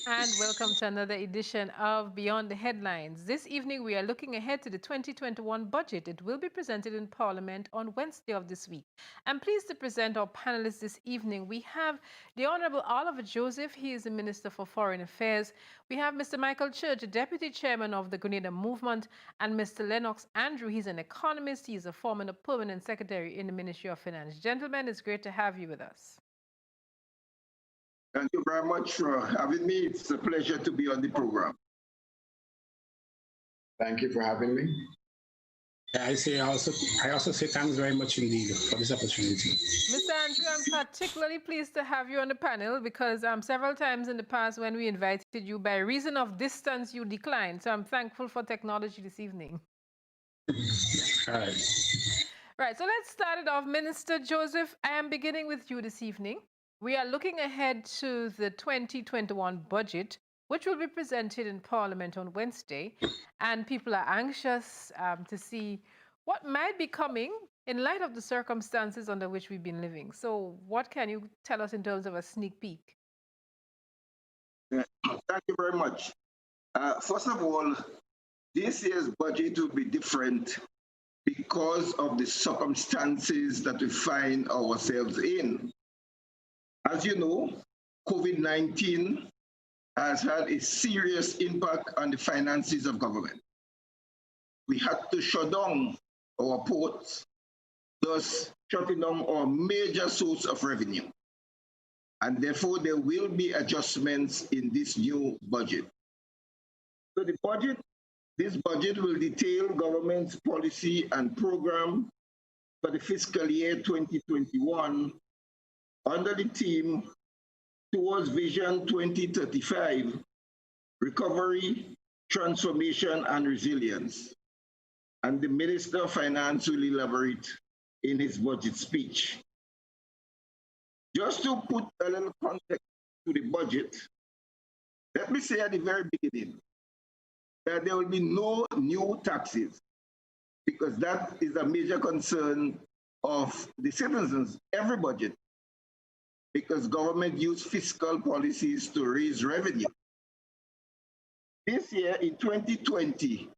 And welcome to another edition of Beyond the Headlines. This evening, we are looking ahead to the 2021 budget. It will be presented in Parliament on Wednesday of this week. I'm pleased to present our panelists this evening. We have the Honorable Oliver Joseph. He is the Minister for Foreign Affairs. We have Mr. Michael Church, Deputy Chairman of the Grenada Movement, and Mr. Lennox Andrew. He's an economist. He's a former permanent secretary in the Ministry of Finance. Gentlemen, it's great to have you with us. Thank you very much for having me. It's a pleasure to be on the program. Thank you for having me. I also say thanks very much indeed for this opportunity. Mr. Andrew, I'm particularly pleased to have you on the panel because several times in the past when we invited you, by reason of distance, you declined. So I'm thankful for technology this evening. All right. Right, so let's start it off. Minister Joseph, I am beginning with you this evening. We are looking ahead to the 2021 budget, which will be presented in Parliament on Wednesday. And people are anxious to see what might be coming in light of the circumstances under which we've been living. So what can you tell us in terms of a sneak peek? Thank you very much. First of all, this year's budget will be different because of the circumstances that we find ourselves in. As you know, COVID-19 has had a serious impact on the finances of government. We had to shut down our ports, thus shutting down our major source of revenue. And therefore, there will be adjustments in this new budget. So this budget will detail government's policy and program for the fiscal year 2021 under the theme Towards Vision 2035, Recovery, Transformation and Resilience. And the Minister of Finance will elaborate in his budget speech. Just to put a little context to the budget, let me say at the very beginning that there will be no new taxes because that is a major concern of the citizens, every budget, because government use fiscal policies to raise revenue. This year, in 2020,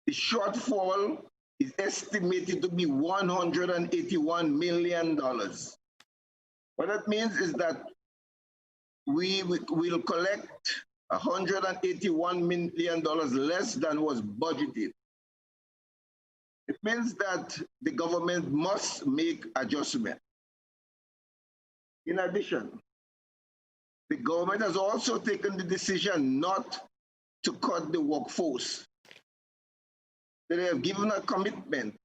the shortfall is estimated to be $181 million. What that means is that we will collect $181 million less than was budgeted. It means that the government must make adjustments. In addition, the government has also taken the decision not to cut the workforce. They have given a commitment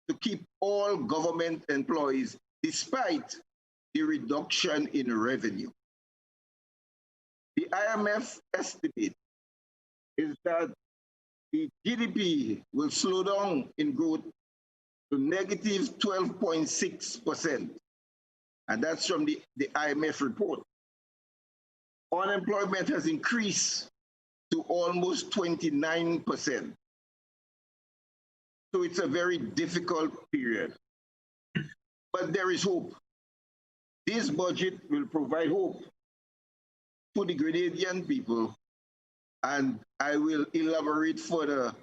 to keep all government employees despite the reduction in revenue. The IMF estimate is that the GDP will slow down in growth to negative 12.6%. And that's from the IMF report. Unemployment has increased to almost 29%. So it's a very difficult period. But there is hope. This budget will provide hope to the Grenadian people. And I will elaborate further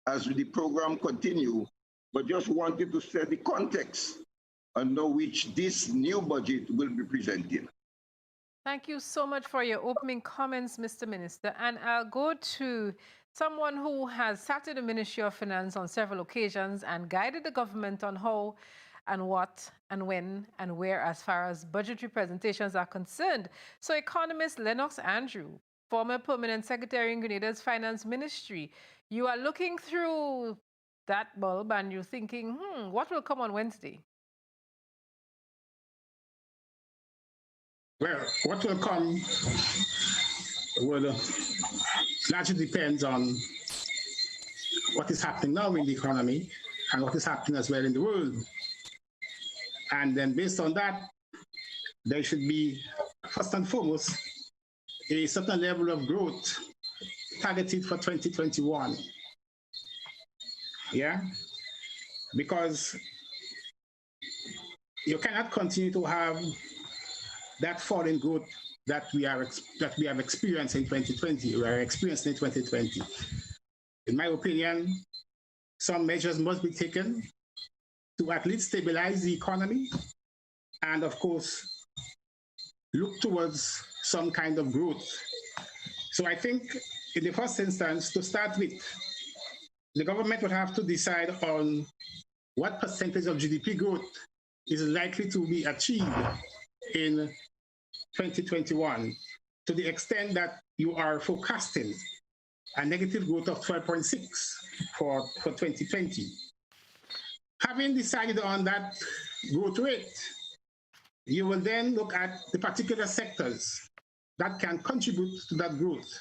as the program continues, but just wanted to set the context under which this new budget will be presented. Thank you so much for your opening comments, Mr. Minister. And I'll go to someone who has sat in the Ministry of Finance on several occasions and guided the government on how and what and when and where as far as budgetary presentations are concerned. So economist Lennox Andrew, former permanent secretary in Grenada's finance ministry, you are looking through that bulb and you're thinking, what will come on Wednesday? Well, what will come will largely depends on what is happening now in the economy and what is happening as well in the world. And then based on that, there should be, first and foremost, a certain level of growth targeted for 2021. Yeah? Because you cannot continue to have that fall in growth that we have experienced in 2020, we are experiencing in 2020. In my opinion, some measures must be taken to at least stabilize the economy and, of course, look towards some kind of growth. So I think in the first instance, to start with, the government would have to decide on what percentage of GDP growth is likely to be achieved in 2021, to the extent that you are forecasting a negative growth of 12.6 for 2020. Having decided on that growth rate, you will then look at the particular sectors that can contribute to that growth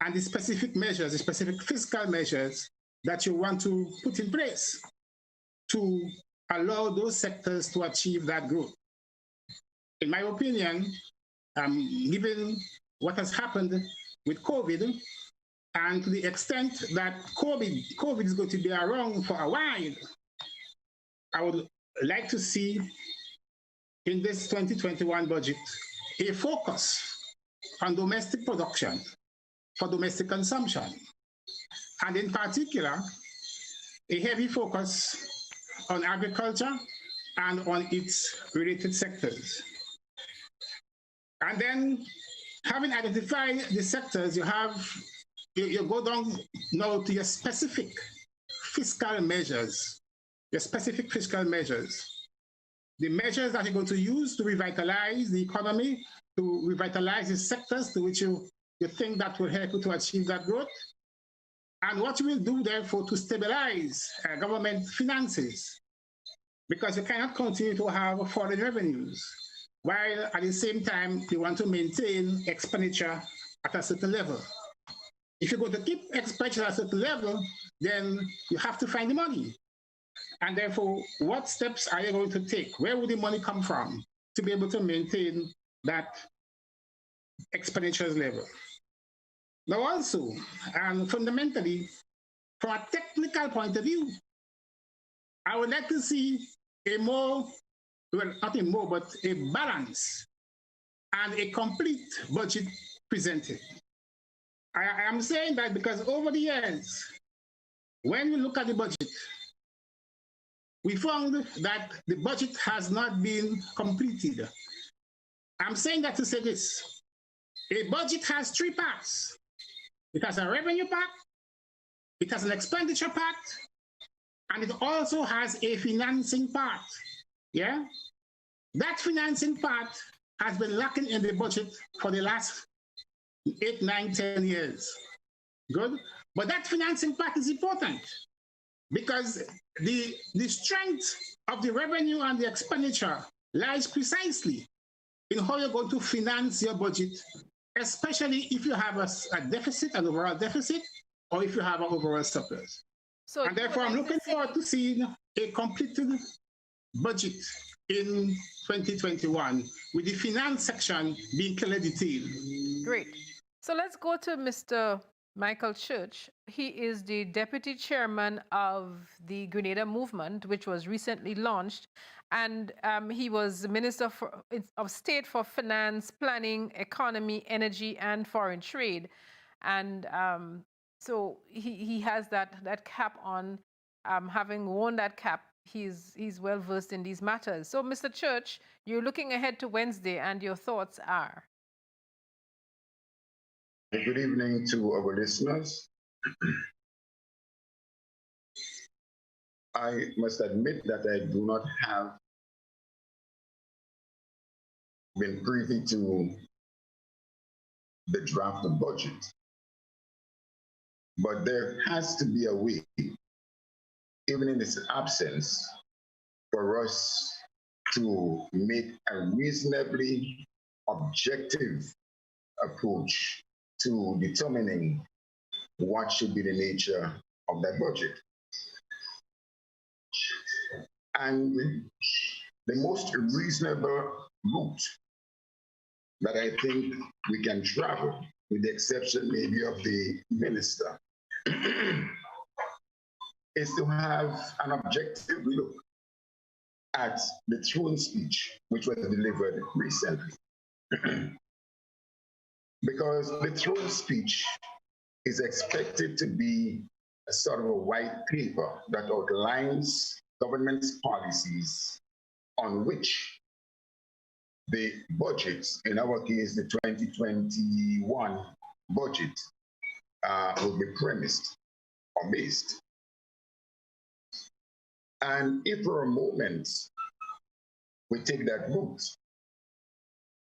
and the specific measures, the specific fiscal measures that you want to put in place to allow those sectors to achieve that growth. In my opinion, given what has happened with COVID, and to the extent that COVID is going to be around for a while, I would like to see in this 2021 budget a focus on domestic production for domestic consumption, and in particular, a heavy focus on agriculture and on its related sectors. And then, having identified the sectors, you go down now to your specific fiscal measures, the measures that you're going to use to revitalize the economy, to revitalize the sectors to which you think that will help you to achieve that growth, and what you will do, therefore, to stabilize government finances, because you cannot continue to have foreign revenues, while at the same time you want to maintain expenditure at a certain level. If you're going to keep expenditure at a certain level, then you have to find the money. And therefore, what steps are you going to take? Where would the money come from to be able to maintain that expenditures level? Now also, and fundamentally, from a technical point of view, I would like to see a more, well, not a more, but a balance and a complete budget presented. I am saying that because over the years, when we look at the budget, we found that the budget has not been completed. I'm saying that to say this. A budget has three parts. It has a revenue part, it has an expenditure part, and it also has a financing part. Yeah? That financing part has been lacking in the budget for the last 8, 9, 10 years. Good? But that financing part is important because the strength of the revenue and the expenditure lies precisely in how you're going to finance your budget, especially if you have a deficit, an overall deficit, or if you have an overall surplus. So, and therefore, I'm looking forward to seeing a completed budget in 2021 with the finance section being clearly detailed. Great. So let's go to Mr. Michael Church. He is the deputy chairman of the Grenada Movement, which was recently launched. And he was Minister of State for Finance, Planning, Economy, Energy, and Foreign Trade. And so he has that cap on. Having worn that cap, he's well versed in these matters. So, Mr. Church, you're looking ahead to Wednesday, and your thoughts are? Good evening to our listeners. I must admit that I do not have been privy to the draft of budget, but there has to be a way, even in its absence, for us to make a reasonably objective approach to determining what should be the nature of that budget. And the most reasonable route that I think we can travel, with the exception maybe of the minister, is to have an objective look at the throne speech, which was delivered recently. because the throne speech is expected to be a sort of a white paper that outlines government's policies on which the budgets, in our case, the 2021 budget, will be premised or based. And if for a moment we take that route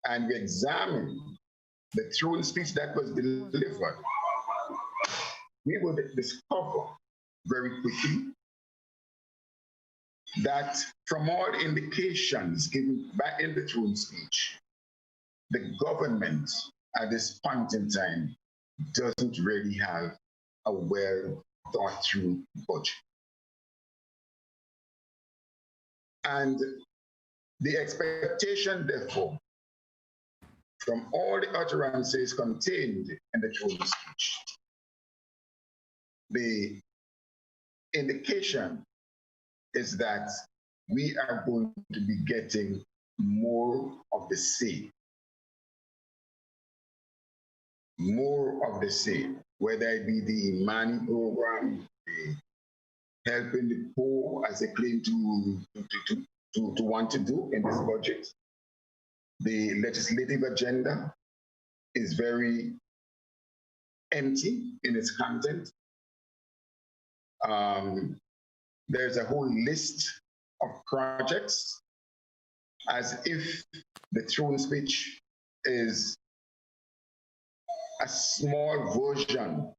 and we examine the throne speech that was delivered, we would discover very quickly that from all indications given back in the throne speech, the government at this point in time doesn't really have a well thought through budget. And the expectation, therefore, from all the utterances contained in the throne speech, the indication is that we are going to be getting more of the same. More of the same, whether it be the money program, the helping the poor as they claim to want to do in this budget. The legislative agenda is very empty in its content. There's a whole list of projects as if the throne speech is a small version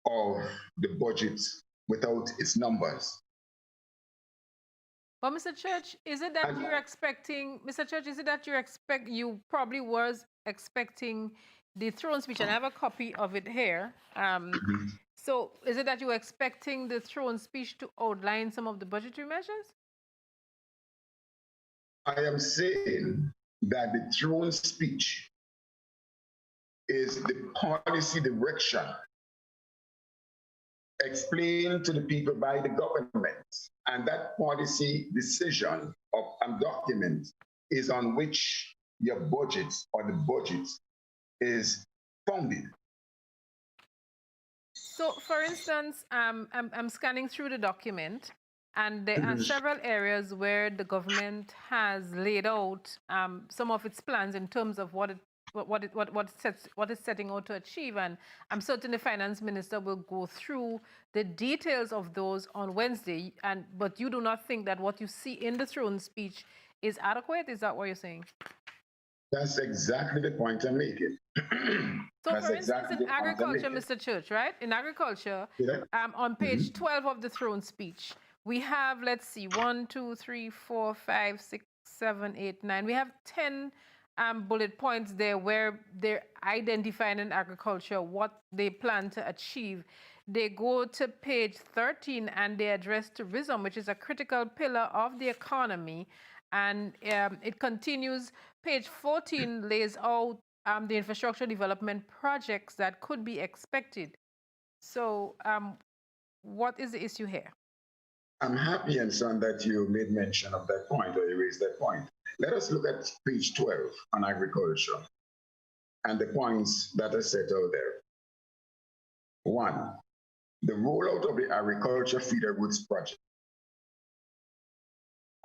of the budget without its numbers. But Mr. Church, is it that you're expecting, Mr. Church, is it that you probably was expecting the throne speech, and I have a copy of it here. So is it that you were expecting the throne speech to outline some of the budgetary measures? I am saying that the throne speech is the policy direction explained to the people by the government. And that policy decision of document is on which your budget or the budget is founded. So, for instance, I'm scanning through the document, and there are several areas where the government has laid out some of its plans in terms of what it's setting out to achieve. And I'm certain the finance minister will go through the details of those on Wednesday. But you do not think that what you see in the throne speech is adequate? Is that what you're saying? That's exactly the point I'm making. So, for instance, in agriculture, Mr. Church, right? In agriculture, on page 12 of the throne speech, we have, let's see, 1, 2, 3, 4, 5, 6, 7, 8, 9. We have 10 bullet points there where they're identifying in agriculture what they plan to achieve. They go to page 13 and they address tourism, which is a critical pillar of the economy. And it continues. Page 14 lays out the infrastructure development projects that could be expected. So what is the issue here? I'm happy, and son, that you made mention of that point, or you raised that point. Let us look at page 12 on agriculture and the points that are set out there. 1, the rollout of the agriculture feeder goods project.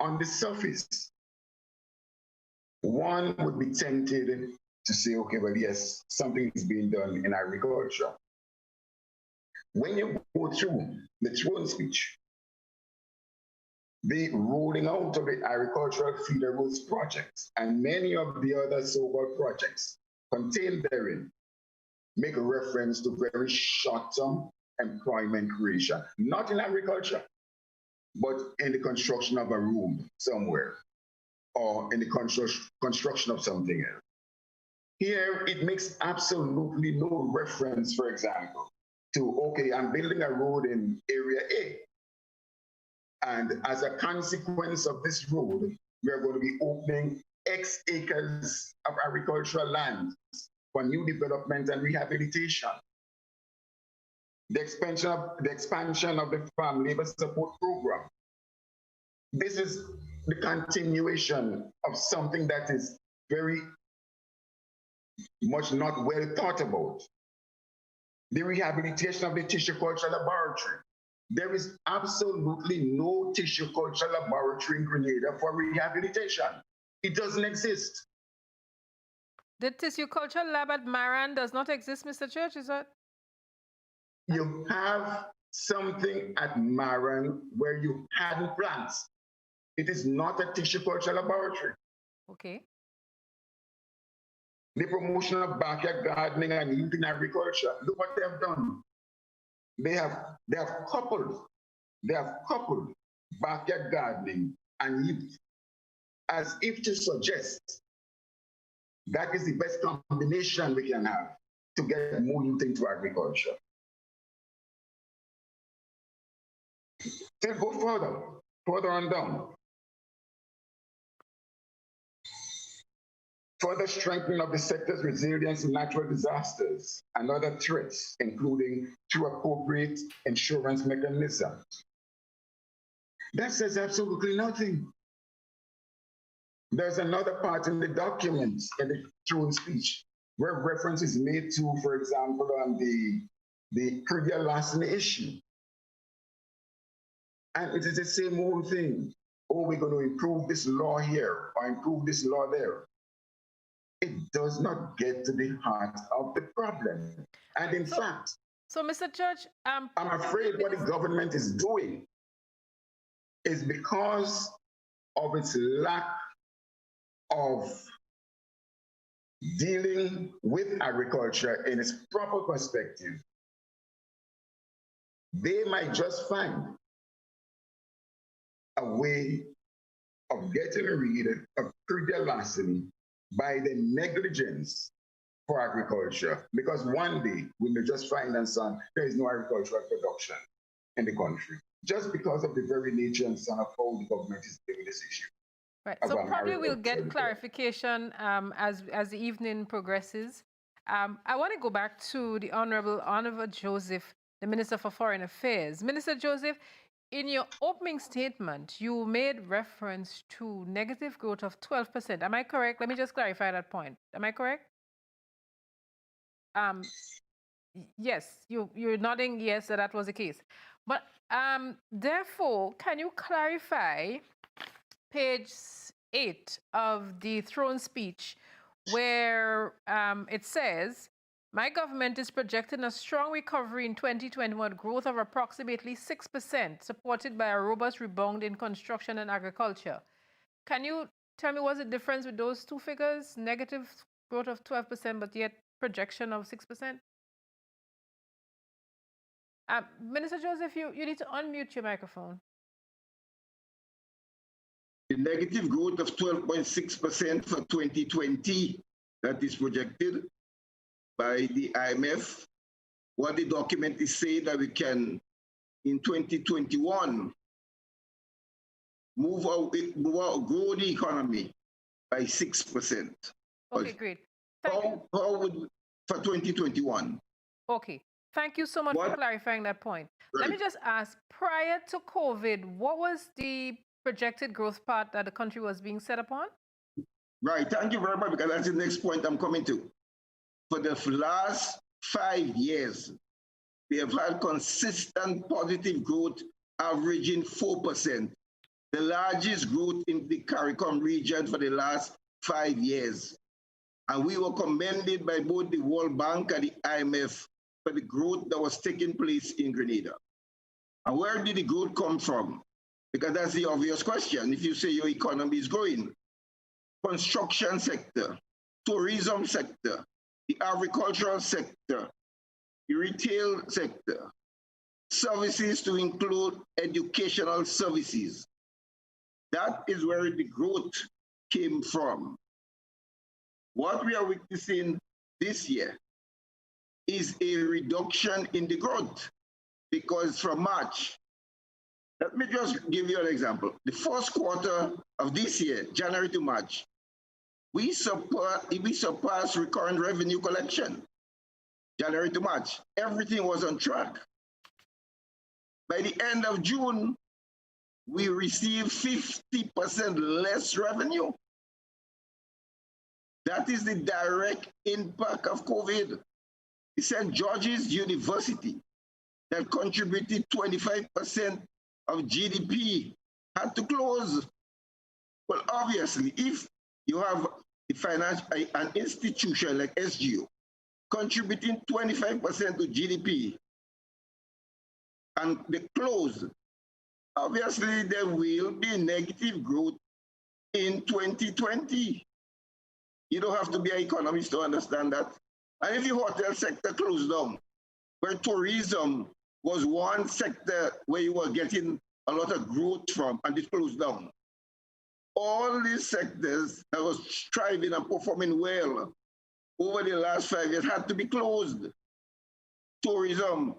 On the surface, one would be tempted to say, okay, well, yes, something is being done in agriculture. When you go through the throne speech, the rolling out of the agricultural feeder goods projects and many of the other so-called projects contained therein make a reference to very short-term employment creation, not in agriculture, but in the construction of a room somewhere, or in the construction of something else. Here, it makes absolutely no reference, for example, to, okay, I'm building a road in area A, and as a consequence of this road, we are going to be opening X acres of agricultural land for new development and rehabilitation. The expansion of the farm labor support program. This is the continuation of something that is very much not well thought about. The rehabilitation of the tissue culture laboratory. There is absolutely no tissue culture laboratory in Grenada for rehabilitation. It doesn't exist. The tissue culture lab at Maran does not exist, Mr. Church, is that? You have something at Maran where you had plants. It is not a tissue culture laboratory. Okay. The promotion of backyard gardening and youth in agriculture, look what they have done. They have coupled backyard gardening and youth as if to suggest that is the best combination we can have to get more youth into agriculture. Still go further on down. Further strengthening of the sector's resilience to natural disasters and other threats, including through appropriate insurance mechanisms. That says absolutely nothing. There's another part in the document, in the throne speech, where reference is made to, for example, on the Caribbean larceny issue. And it is the same old thing. Oh, we're going to improve this law here or improve this law there. It does not get to the heart of the problem. And in fact, so Mr. Church, I'm afraid what the government is doing is because of its lack of dealing with agriculture in its proper perspective. They might just find a way of getting rid of Caribbean larceny by the negligence for agriculture, because one day we may just find and say there is no agricultural production in the country, just because of the very nature and son of how the government is dealing with this issue. Right. So probably we'll get clarification as the evening progresses. I want to go back to the Honorable Oliver Joseph, the Minister for Foreign Affairs. Minister Joseph, in your opening statement, you made reference to negative growth of 12%. Am I correct? Let me just clarify that point. Am I correct? Yes, you're nodding yes, that was the case. But therefore, can you clarify page 8 of the throne speech where it says, my government is projecting a strong recovery in 2021, growth of approximately 6%, supported by a robust rebound in construction and agriculture. Can you tell me what's the difference with those two figures? Negative growth of 12%, but yet projection of 6%? Minister Joseph, you need to unmute your microphone. The negative growth of 12.6% for 2020 that is projected by the IMF. What the document is saying that we can, in 2021, grow the economy by 6%. Okay, great. How would for 2021? Okay, thank you so much for clarifying that point. Right. Let me just ask, prior to COVID, what was the projected growth path that the country was being set upon? Right, thank you very much, because that's the next point I'm coming to. For the last 5 years, we have had consistent positive growth averaging 4%, the largest growth in the CARICOM region for the last 5 years. And we were commended by both the World Bank and the IMF for the growth that was taking place in Grenada. And where did the growth come from? Because that's the obvious question. If you say your economy is growing, construction sector, tourism sector, the agricultural sector, the retail sector, services to include educational services. That is where the growth came from. What we are witnessing this year is a reduction in the growth, because from March, let me just give you an example. The first quarter of this year, January to March, we surpassed recurrent revenue collection. January to March, everything was on track. By the end of June, we received 50% less revenue. That is the direct impact of COVID. The St. George's University, that contributed 25% of GDP, had to close. Well, obviously, if you have an institution like SGU contributing 25% to GDP and they close, obviously there will be negative growth in 2020. You don't have to be an economist to understand that. And if the hotel sector closed down, where tourism was one sector where you were getting a lot of growth from, and it closed down, all these sectors that was thriving and performing well over the last 5 years had to be closed. Tourism,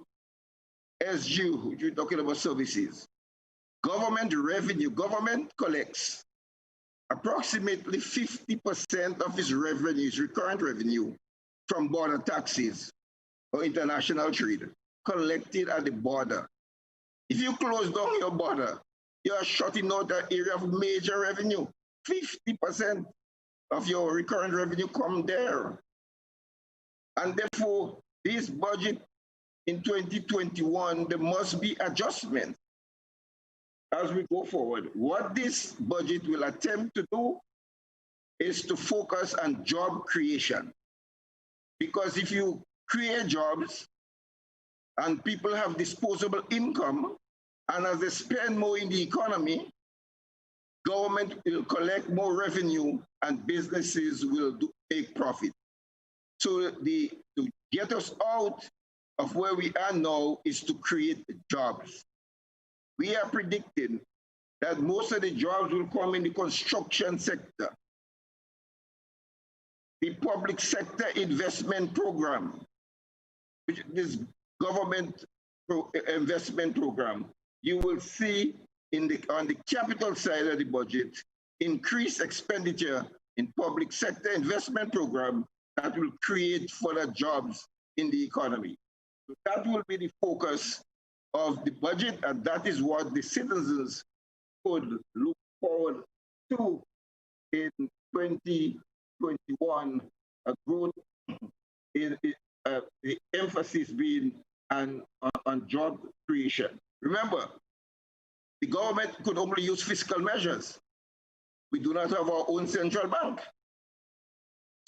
SGU, you're talking about services. Government revenue, government collects approximately 50% of its revenue, its recurrent revenue, from border taxes or international trade, collected at the border. If you close down your border, you are shutting out an area of major revenue. 50% of your recurrent revenue come there. And therefore, this budget in 2021, there must be adjustments as we go forward. What this budget will attempt to do is to focus on job creation. Because if you create jobs and people have disposable income, and as they spend more in the economy, government will collect more revenue and businesses will make profit. So to get us out of where we are now is to create jobs. We are predicting that most of the jobs will come in the construction sector. The public sector investment program, which is government investment program, you will see on the capital side of the budget, increased expenditure in public sector investment program that will create further jobs in the economy. So that will be the focus of the budget, and that is what the citizens could look forward to in 2021, a growth in the emphasis being on job creation. Remember, the government could only use fiscal measures. We do not have our own central bank.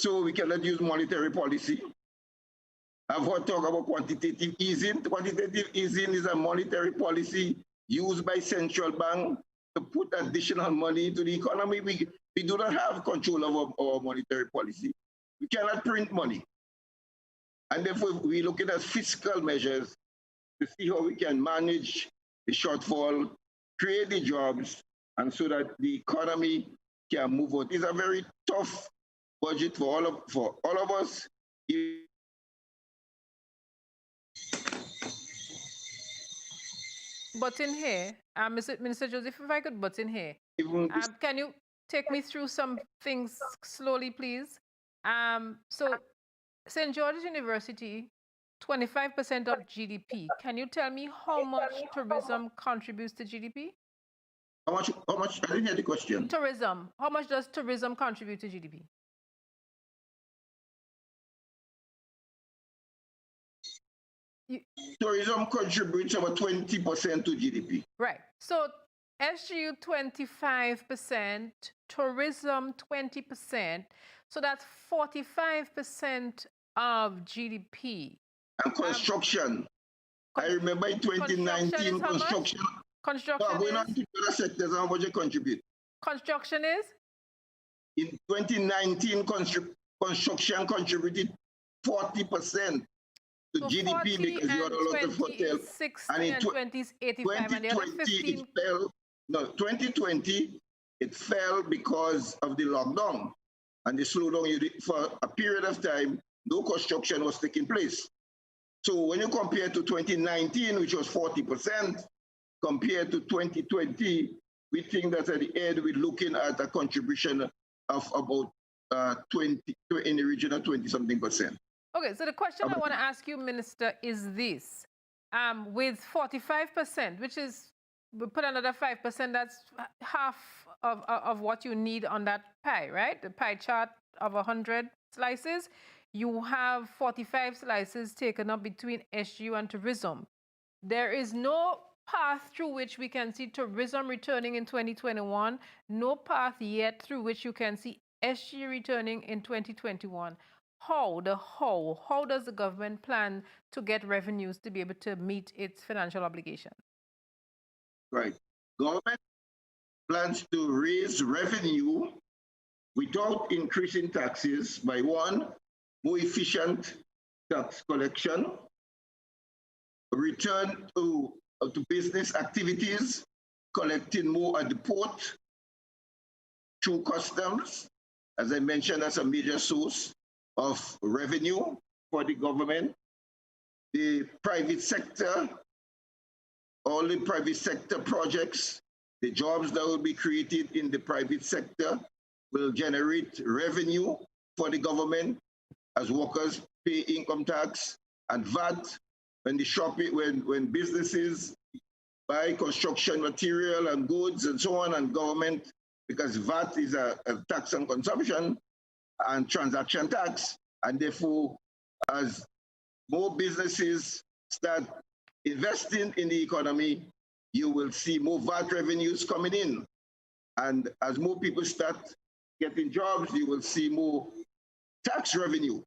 So we cannot use monetary policy. I've heard talk about quantitative easing. Quantitative easing is a monetary policy used by central bank to put additional money into the economy. We do not have control of our monetary policy. We cannot print money. And therefore, we're looking at fiscal measures to see how we can manage the shortfall, create the jobs, and so that the economy can move on. It's a very tough budget for all of us. But in here, Minister Joseph, if I could butt in here, can you take me through some things slowly, please? So St. George's University, 25% of GDP. Can you tell me how much tourism contributes to GDP? How much? I didn't hear the question. Tourism. How much does tourism contribute to GDP? Tourism contributes about 20% to GDP. Right. So SGU 25%, tourism 20%. So that's 45% of GDP. And construction. I remember in 2019, construction. Construction going on to other sectors, how much it contribute? Construction is? In 2019, construction contributed 40% to so GDP because you had a lot of hotels. And in 2020 is 85, and the other 15... it fell. No, 2020, it fell because of the lockdown. And the slowdown, for a period of time, no construction was taking place. So when you compare to 2019, which was 40%, compared to 2020, we think that at the end, we're looking at a contribution of about 20, in the region of 20-something%. Okay, so the question I want to ask you, Minister, is this. With 45%, which is, we put another 5%, that's half of what you need on that pie, right? The pie chart of 100 slices, you have 45 slices taken up between SGU and tourism. There is no path through which we can see tourism returning in 2021, no path yet through which you can see SG returning in 2021. How does the government plan to get revenues to be able to meet its financial obligation? Right. Government plans to raise revenue without increasing taxes by one, more efficient tax collection, return to business activities, collecting more at the port, through customs, as I mentioned, as a major source of revenue for the government. The private sector, all the private sector projects, the jobs that will be created in the private sector will generate revenue for the government as workers pay income tax and VAT. When businesses buy construction material and goods and so on, and government, because VAT is a tax on consumption and transaction tax, and therefore as more businesses start investing in the economy, you will see more VAT revenues coming in. And as more people start getting jobs, you will see more tax revenue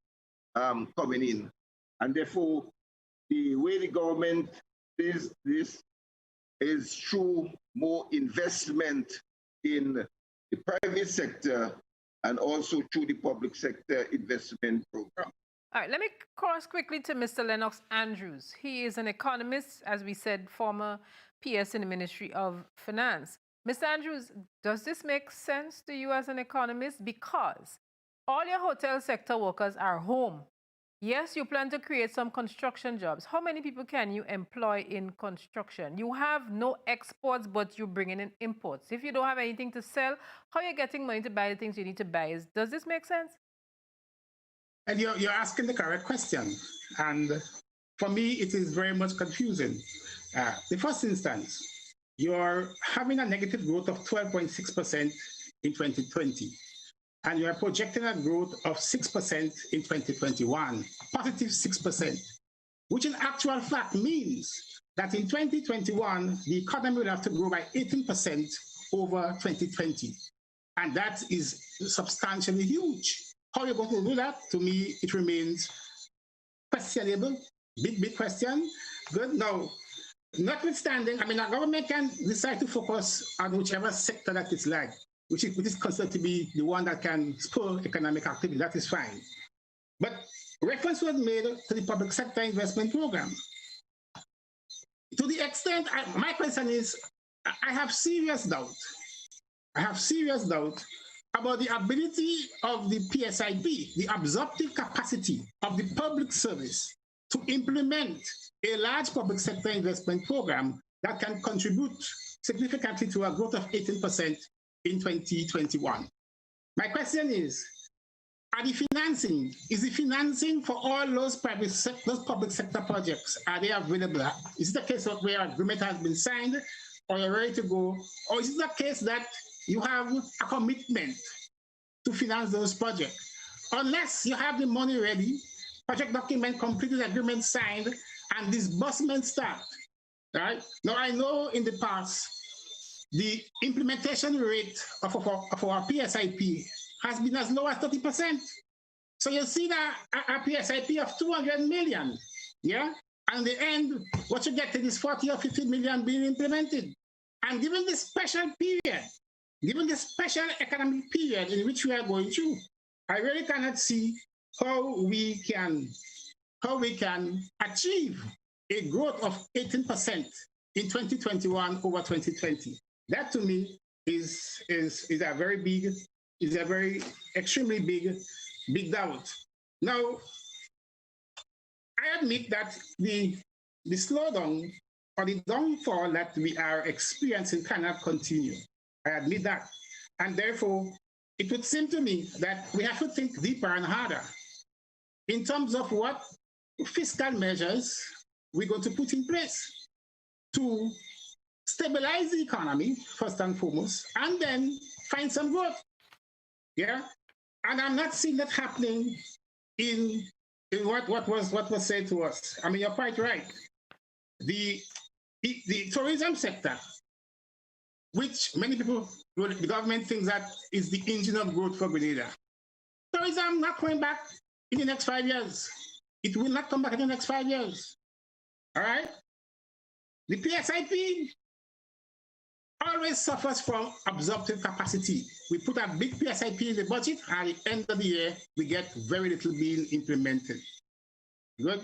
coming in. And therefore, the way the government is this is through more investment in the private sector and also through the public sector investment program. All right, let me cross quickly to Mr. Lennox Andrews. He is an economist, as we said, former PS in the Ministry of Finance. Mr. Andrews, does this make sense to you as an economist? Because all your hotel sector workers are home. Yes, you plan to create some construction jobs. How many people can you employ in construction? You have no exports, but you're bringing in imports. If you don't have anything to sell, how are you getting money to buy the things you need to buy? Does this make sense? And you're asking the correct question. And for me, it is very much confusing. The first instance, you're having a negative growth of 12.6% in 2020. And you are projecting a growth of 6% in 2021, positive 6%, which in actual fact means that in 2021, the economy will have to grow by 18% over 2020. And that is substantially huge. How are you going to do that? To me, it remains questionable, big question. Good. Now, notwithstanding, I mean, our government can decide to focus on whichever sector that it's like, which is considered to be the one that can spur economic activity. That is fine. But reference was made to the public sector investment program. To the extent, my question is, I have serious doubt. I have serious doubt about the ability of the PSIP, the absorptive capacity of the public service to implement a large public sector investment program that can contribute significantly to a growth of 18% in 2021. My question is the financing for all those public sector projects, are they available? Is it a case of where agreement has been signed or you're ready to go? Or is it a case that you have a commitment to finance those projects? Unless you have the money ready, project document completed, agreement signed, and disbursement start, right? Now, I know in the past, the implementation rate of our PSIP has been as low as 30%. So you see that a PSIP of 200 million, yeah? And in the end, what you get is 40 or 50 million being implemented. And given the special period, given the special economic period in which we are going through, I really cannot see how we can achieve a growth of 18% in 2021 over 2020. That to me is a very extremely big doubt. Now, I admit that the slowdown or the downfall that we are experiencing cannot continue. I admit that. And therefore, it would seem to me that we have to think deeper and harder in terms of what fiscal measures we're going to put in place to stabilize the economy, first and foremost, and then find some growth. Yeah? And I'm not seeing that happening in what was said to us. I mean, you're quite right. The tourism sector, which many people, the government thinks that is the engine of growth for Grenada. Tourism not coming back in the next 5 years. It will not come back in the next 5 years. All right? The PSIP always suffers from absorptive capacity. We put a big PSIP in the budget, and at the end of the year, we get very little being implemented. Good?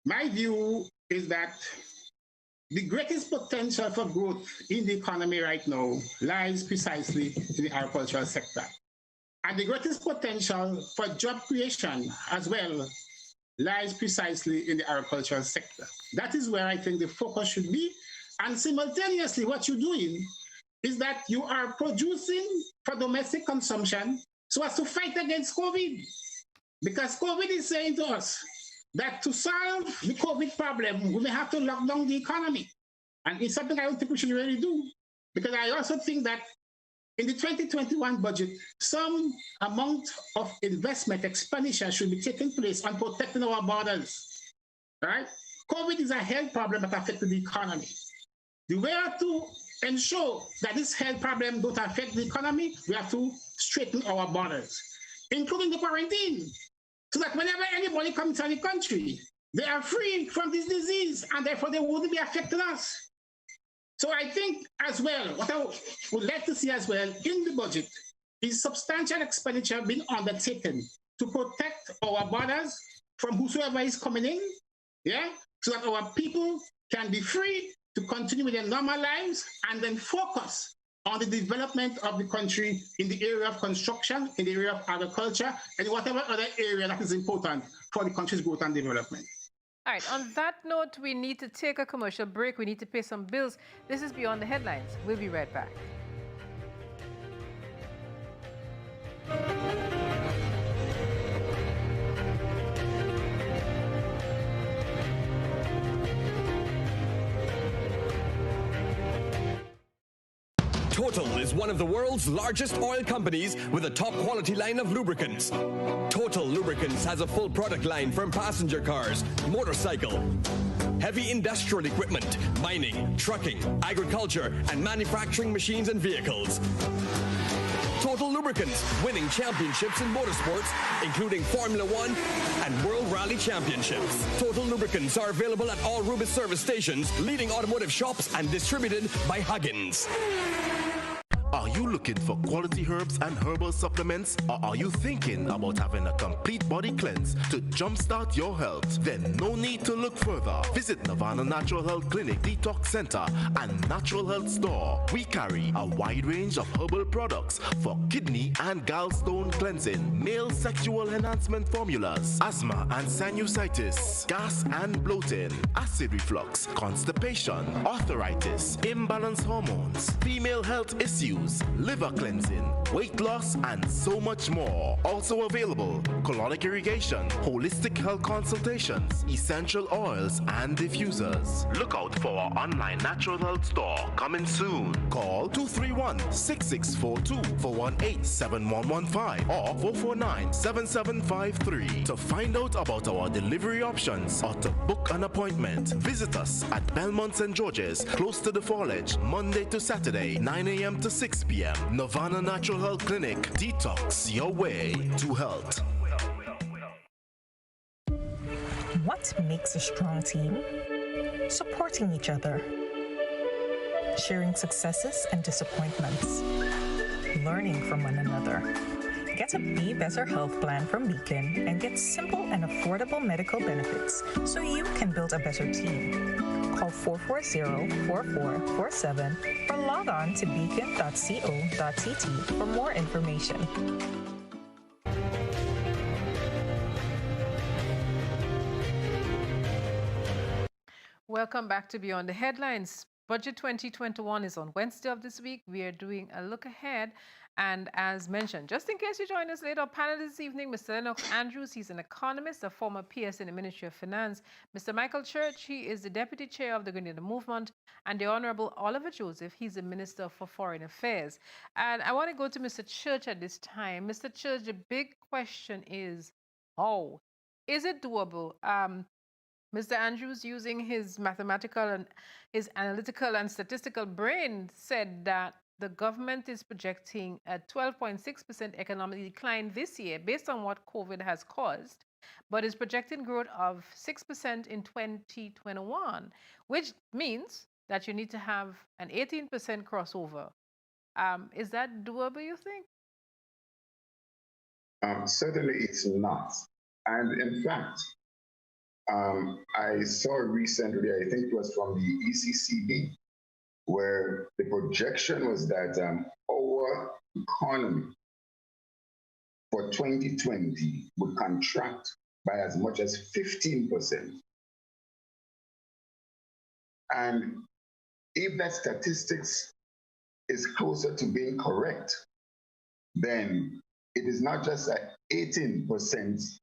My view is that the greatest potential for growth in the economy right now lies precisely in the agricultural sector. And the greatest potential for job creation as well lies precisely in the agricultural sector. That is where I think the focus should be. And simultaneously, what you're doing is that you are producing for domestic consumption so as to fight against COVID. Because COVID is saying to us that to solve the COVID problem, we may have to lock down the economy. And it's something I don't think we should really do. Because I also think that in the 2021 budget, some amount of investment expenditure should be taking place on protecting our borders. Right? COVID is a health problem that affects the economy. The way to ensure that this health problem don't affect the economy, we have to straighten our borders, including the quarantine, so that whenever anybody comes to the country, they are free from this disease, and therefore they wouldn't be affecting us. So I think as well, what I would like to see as well in the budget is substantial expenditure being undertaken to protect our borders from whosoever is coming in, yeah, so that our people can be free to continue with their normal lives and then focus on the development of the country in the area of construction, in the area of agriculture, and whatever other area that is important for the country's growth and development. All right, on that note, we need to take a commercial break. We need to pay some bills. This is Beyond the Headlines. We'll be right back. Total is one of the world's largest oil companies with a top quality line of lubricants. Total Lubricants has a full product line from passenger cars, motorcycle, heavy industrial equipment, mining, trucking, agriculture, and manufacturing machines and vehicles. Total Lubricants, winning championships in motorsports, including Formula One and World Rally Championships. Total Lubricants are available at all Rubis service stations, leading automotive shops, and distributed by Huggins. Are you looking for quality herbs and herbal supplements, or are you thinking about having a complete body cleanse to jumpstart your health? Then no need to look further. Visit Nirvana Natural Health Clinic, Detox Center, and Natural Health Store. We carry a wide range of herbal products for kidney and gallstone cleansing, male sexual enhancement formulas, asthma and sinusitis, gas and bloating, acid reflux, constipation, arthritis, imbalanced hormones, female health issues, liver cleansing, weight loss, and so much more. Also available, colonic irrigation, holistic health consultations, essential oils, and diffusers. Look out for our online natural health store coming soon. Call 231-6642 for 18-7115 or 449-7753 to find out about our delivery options or to book an appointment. Visit us at Belmont St. George's, close to the Fallage, Monday to Saturday, 9 a.m. to 6 p.m. Nirvana Natural Health Clinic. Detox your way to health. What makes a strong team? Supporting each other, sharing successes and disappointments, learning from one another. Get a Be Better health plan from Beacon and get simple and affordable medical benefits so you can build a better team. Call 440-4447 or log on to beacon.co.tt for more information. Welcome back to Beyond the Headlines. Budget 2021 is on Wednesday of this week. We are doing a look ahead And as mentioned, just in case you join us late, our panel this evening, Mr. Lennox Andrews, he's an economist, a former PS in the Ministry of Finance. Mr. Michael Church, he is the Deputy Chair of the Grenada Movement. And the Honorable Oliver Joseph, he's the Minister for Foreign Affairs. And I want to go to Mr. Church at this time. Mr. Church, the big question is, how? Is it doable? Mr. Andrews, using his mathematical and his analytical and statistical brain, said that the government is projecting a 12.6% economic decline this year based on what COVID has caused, but is projecting growth of 6% in 2021, which means that you need to have an 18% crossover. Is that doable, you think? Certainly it's not. And in fact, I saw recently, I think it was from the ECCB, where the projection was that our economy for 2020 would contract by as much as 15%. And if that statistics is closer to being correct, then it is not just an 18%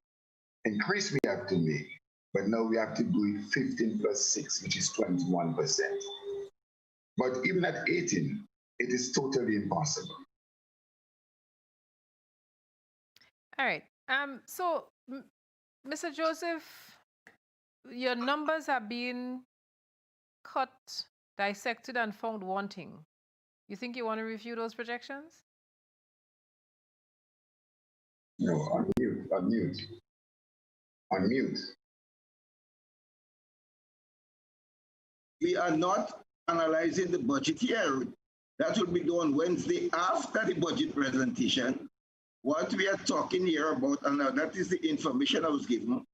increase we have to make, but now we have to do it 15 plus 6, which is 21%. But even at 18, it is totally impossible. All right. So, Mr. Joseph, your numbers are being cut, dissected, and found wanting. You think you want to review those projections? No, unmute. We are not analyzing the budget here. That will be done Wednesday after the budget presentation. What we are talking here about, and that is the information I was given,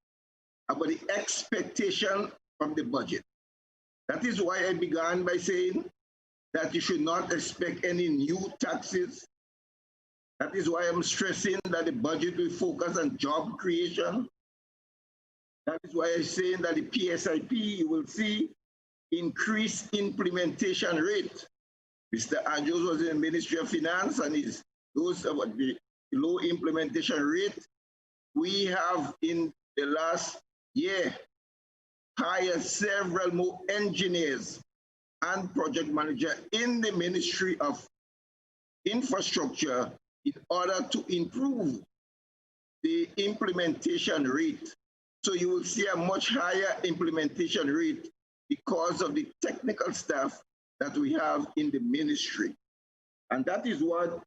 about the expectation from the budget. That is why I began by saying that you should not expect any new taxes. That is why I'm stressing that the budget will focus on job creation. That is why I'm saying that the PSIP, you will see increased implementation rate. Mr. Andrews was in the Ministry of Finance, and those about the low implementation rate. We have in the last year hired several more engineers and project manager in the Ministry of Infrastructure in order to improve the implementation rate. So you will see a much higher implementation rate because of the technical staff that we have in the ministry. And that is what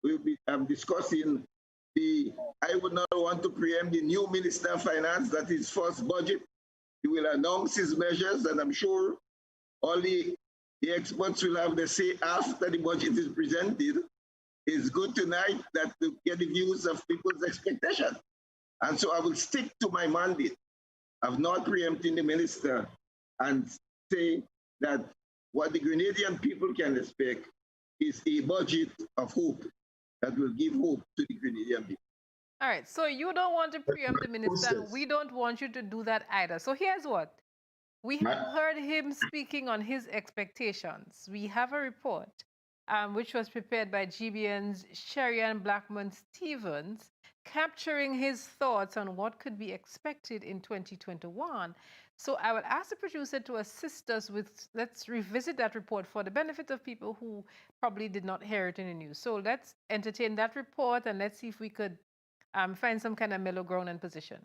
we'll be discussing. I would not want to preempt the new Minister of Finance, that is first budget. He will announce his measures, and I'm sure all the experts will have the say after the budget is presented. It's good tonight that to get the views of people's expectation. And so I will stick to my mandate of not preempting the minister and say that what the Grenadian people can expect is a budget of hope that will give hope to the Grenadian people. All right, so you don't want to preempt the minister. We don't want you to do that either. So here's what. We have heard him speaking on his expectations. We have a report which was prepared by GBN's Sherian Blackman-Stevens, capturing his thoughts on what could be expected in 2021. So I would ask the producer to assist us with, let's revisit that report for the benefit of people who probably did not hear it in the news. So let's entertain that report and let's see if we could find some kind of middle ground and position.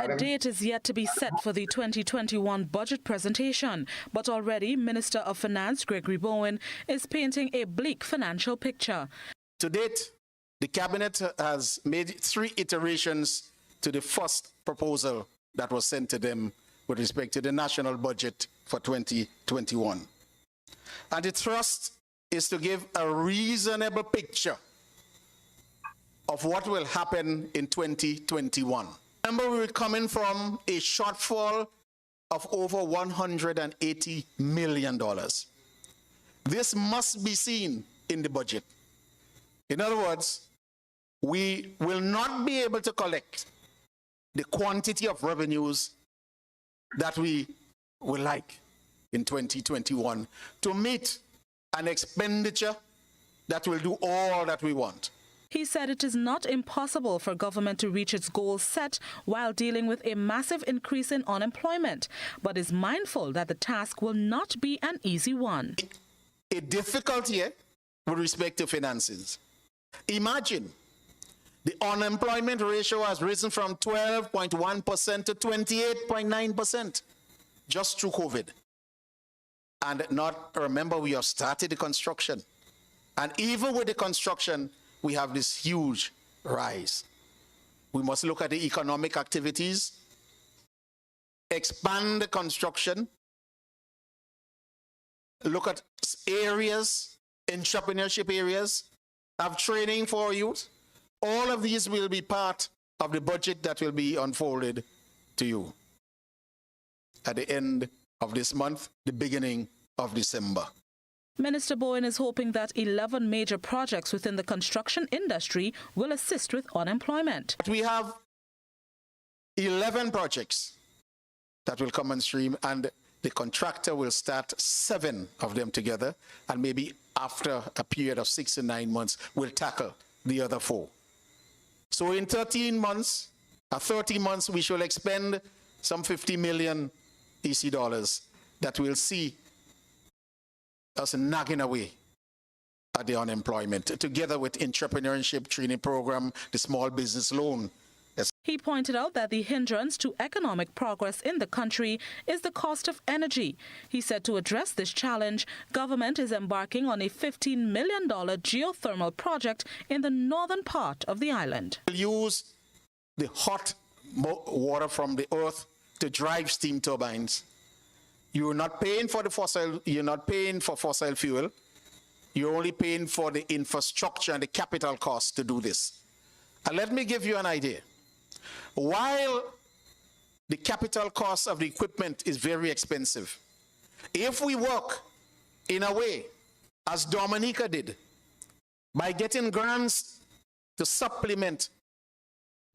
A date is yet to be set for the 2021 budget presentation, but already Minister of Finance Gregory Bowen is painting a bleak financial picture. To date, the Cabinet has made 3 iterations to the first proposal that was sent to them with respect to the national budget for 2021. And the thrust is to give a reasonable picture of what will happen in 2021. Remember, we were coming from a shortfall of over $180 million. This must be seen in the budget. In other words, we will not be able to collect the quantity of revenues that we would like in 2021 to meet an expenditure that will do all that we want. He said it is not impossible for government to reach its goals set while dealing with a massive increase in unemployment, but is mindful that the task will not be an easy one. A difficult year with respect to finances. Imagine the unemployment ratio has risen from 12.1% to 28.9% just through COVID. And remember, we have started the construction. And even with the construction, we have this huge rise. We must look at the economic activities, expand the construction, look at areas, entrepreneurship areas, have training for youth. All of these will be part of the budget that will be unfolded to you at the end of this month, the beginning of December. Minister Bowen is hoping that 11 major projects within the construction industry will assist with unemployment. We have 11 projects that will come on stream, and the contractor will start 7 of them together, and maybe after a period of 6 to 9 months, we'll tackle the other 4. So in 13 months, 30 months, we shall expend some 50 million EC dollars that will see us nagging away at the unemployment, together with entrepreneurship training program, the small business loan. He pointed out that the hindrance to economic progress in the country is the cost of energy. He said to address this challenge, government is embarking on a $15 million geothermal project in the northern part of the island. We'll use the hot water from the earth to drive steam turbines. You're not paying for fossil fuel. You're only paying for the infrastructure and the capital cost to do this. And let me give you an idea. While the capital cost of the equipment is very expensive, if we work in a way, as Dominica did, by getting grants to supplement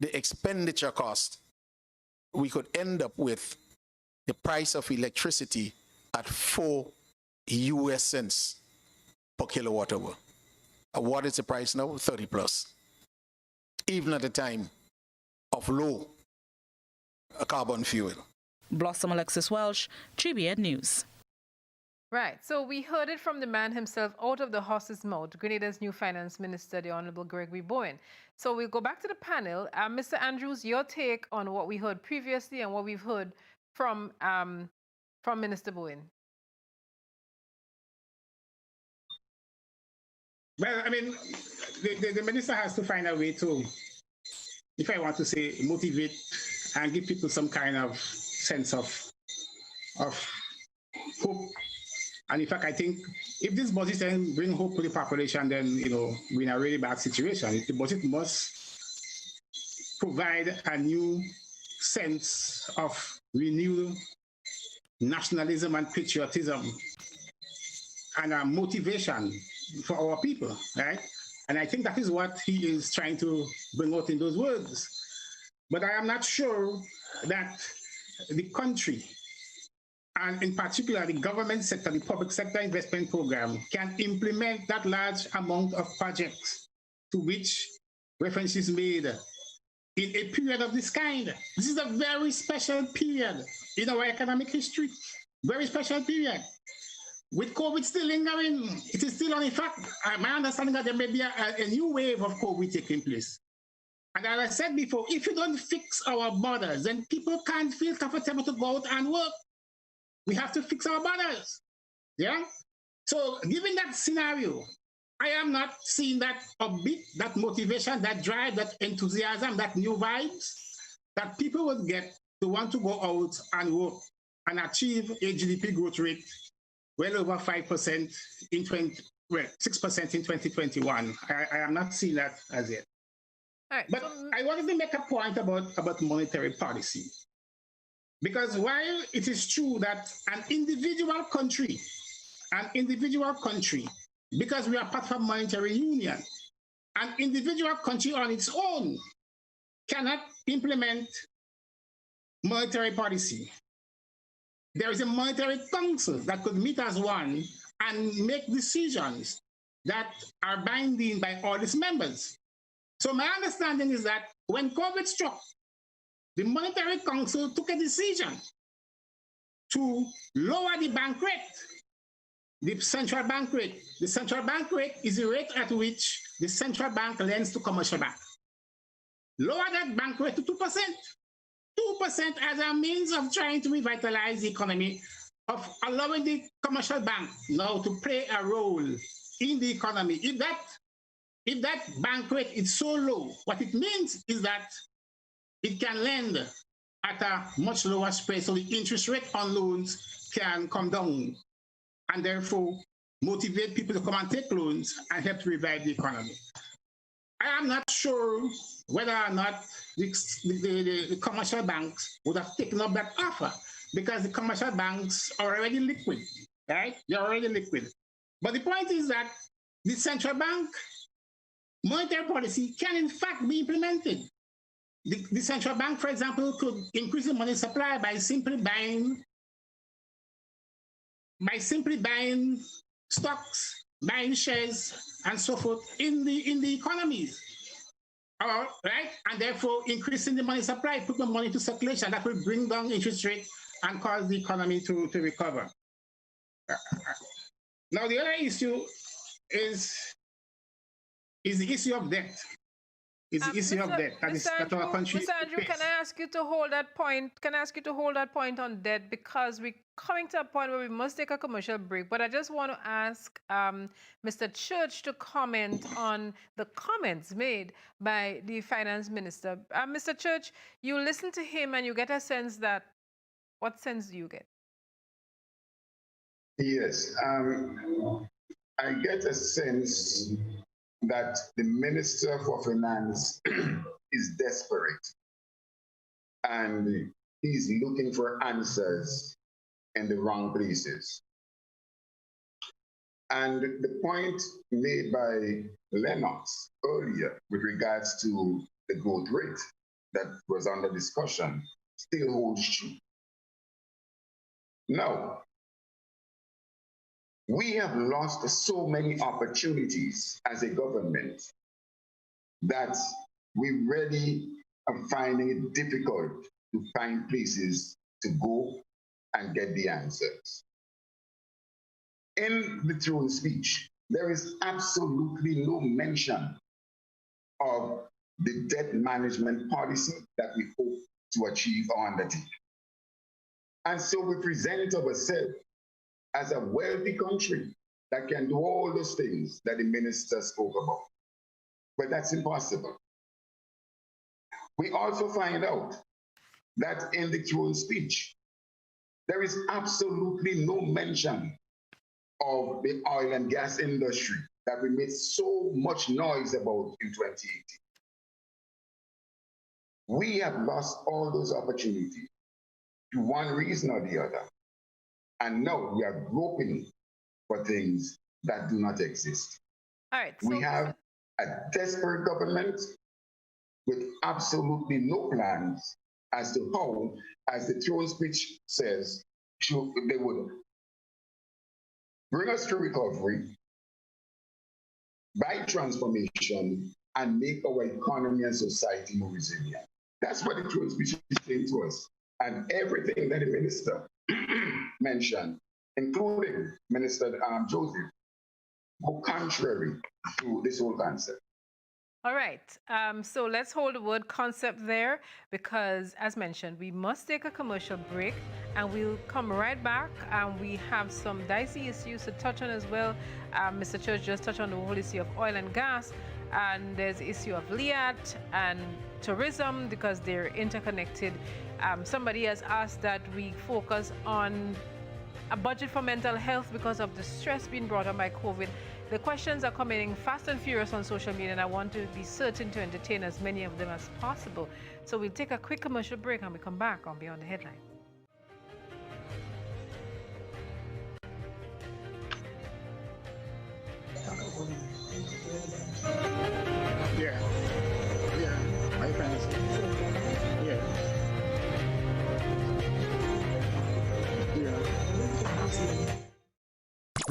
the expenditure cost, we could end up with the price of electricity at 4 US cents per kilowatt hour. What is the price now? 30 plus. Even at the time of low carbon fuel. Blossom Alexis Welsh, GBN News. Right, so we heard it from the man himself out of the horse's mouth, Grenada's new finance minister, the Honorable Gregory Bowen. So we'll go back to the panel. Mr. Andrews, your take on what we heard previously and what we've heard from Minister Bowen. Well, I mean, the minister has to find a way to, if I want to say, motivate and give people some kind of sense of hope. And in fact, I think if this budget can bring hope to the population, then, we're in a really bad situation. The budget must provide a new sense of renewed nationalism and patriotism and a motivation for our people, right? And I think that is what he is trying to bring out in those words. But I am not sure that the country, and in particular the government sector, the public sector investment program, can implement that large amount of projects to which reference is made in a period of this kind. This is a very special period in our economic history, very special period. With COVID still lingering, it is still on. In fact, my understanding that there may be a new wave of COVID taking place. And as I said before, if you don't fix our borders, then people can't feel comfortable to go out and work. We have to fix our borders. Yeah? So given that scenario, I am not seeing that upbeat, that motivation, that drive, that enthusiasm, that new vibes that people would get to want to go out and work and achieve a GDP growth rate well over 5% in 6% in 2021. I am not seeing that as yet. Right, but I wanted to make a point about monetary policy. Because while it is true that an individual country, because we are part of a monetary union, an individual country on its own cannot implement monetary policy. There is a monetary council that could meet as one and make decisions that are binding by all its members. So my understanding is that when COVID struck, the Monetary Council took a decision to lower the bank rate, the central bank rate. The central bank rate is the rate at which the central bank lends to commercial banks. Lower that bank rate to 2%. 2% as a means of trying to revitalize the economy, of allowing the commercial bank now to play a role in the economy. If that bank rate is so low, what it means is that it can lend at a much lower spread, so the interest rate on loans can come down, and therefore motivate people to come and take loans and help to revive the economy. I am not sure whether or not the commercial banks would have taken up that offer, because the commercial banks are already liquid, right? They're already liquid. But the point is that the central bank monetary policy can in fact be implemented. The central bank, for example, could increase the money supply by simply buying stocks, buying shares, and so forth in the economies. All right, and therefore increasing the money supply, put the money to circulation. That will bring down interest rate and cause the economy to recover. Now the other issue is the issue of debt. It's the issue of debt that our country. Mr. Andrew, can I ask you to hold that point? Can I ask you to hold that point on debt, because we're coming to a point where we must take a commercial break. But I just want to ask Mr. Church to comment on the comments made by the finance minister. Mr. Church, you listen to him and you get a sense that, what sense do you get? Yes, I get a sense that the Minister for Finance is desperate and he's looking for answers in the wrong places. And the point made by Lennox earlier with regards to the growth rate that was under discussion still holds true. Now, we have lost so many opportunities as a government that we really are finding it difficult to find places to go and get the answers. In the throne speech, there is absolutely no mention of the debt management policy that we hope to achieve or undertake. And so we present ourselves as a wealthy country that can do all those things that the minister spoke about. But that's impossible. We also find out that in the throne speech, there is absolutely no mention of the oil and gas industry that we made so much noise about in 2018. We have lost all those opportunities to one reason or the other. And now we are groping for things that do not exist. All right. We have a desperate government with absolutely no plans as to how, as the throne speech says, they would bring us to recovery, by transformation, and make our economy and society more resilient. That's what the throne speech is saying to us. And everything that the minister mentioned, including Minister Joseph, go contrary to this whole concept. All right. So let's hold the word concept there, because as mentioned, we must take a commercial break and we'll come right back. We have some dicey issues to touch on as well. Mr. Church just touched on the whole issue of oil and gas, and there's the issue of LIAT and tourism, because they're interconnected. Somebody has asked that we focus on a budget for mental health because of the stress being brought on by COVID. The questions are coming in fast and furious on social media, and I want to be certain to entertain as many of them as possible. So we'll take a quick commercial break and we come back on Beyond the Headline. Yeah. My friends. Yeah.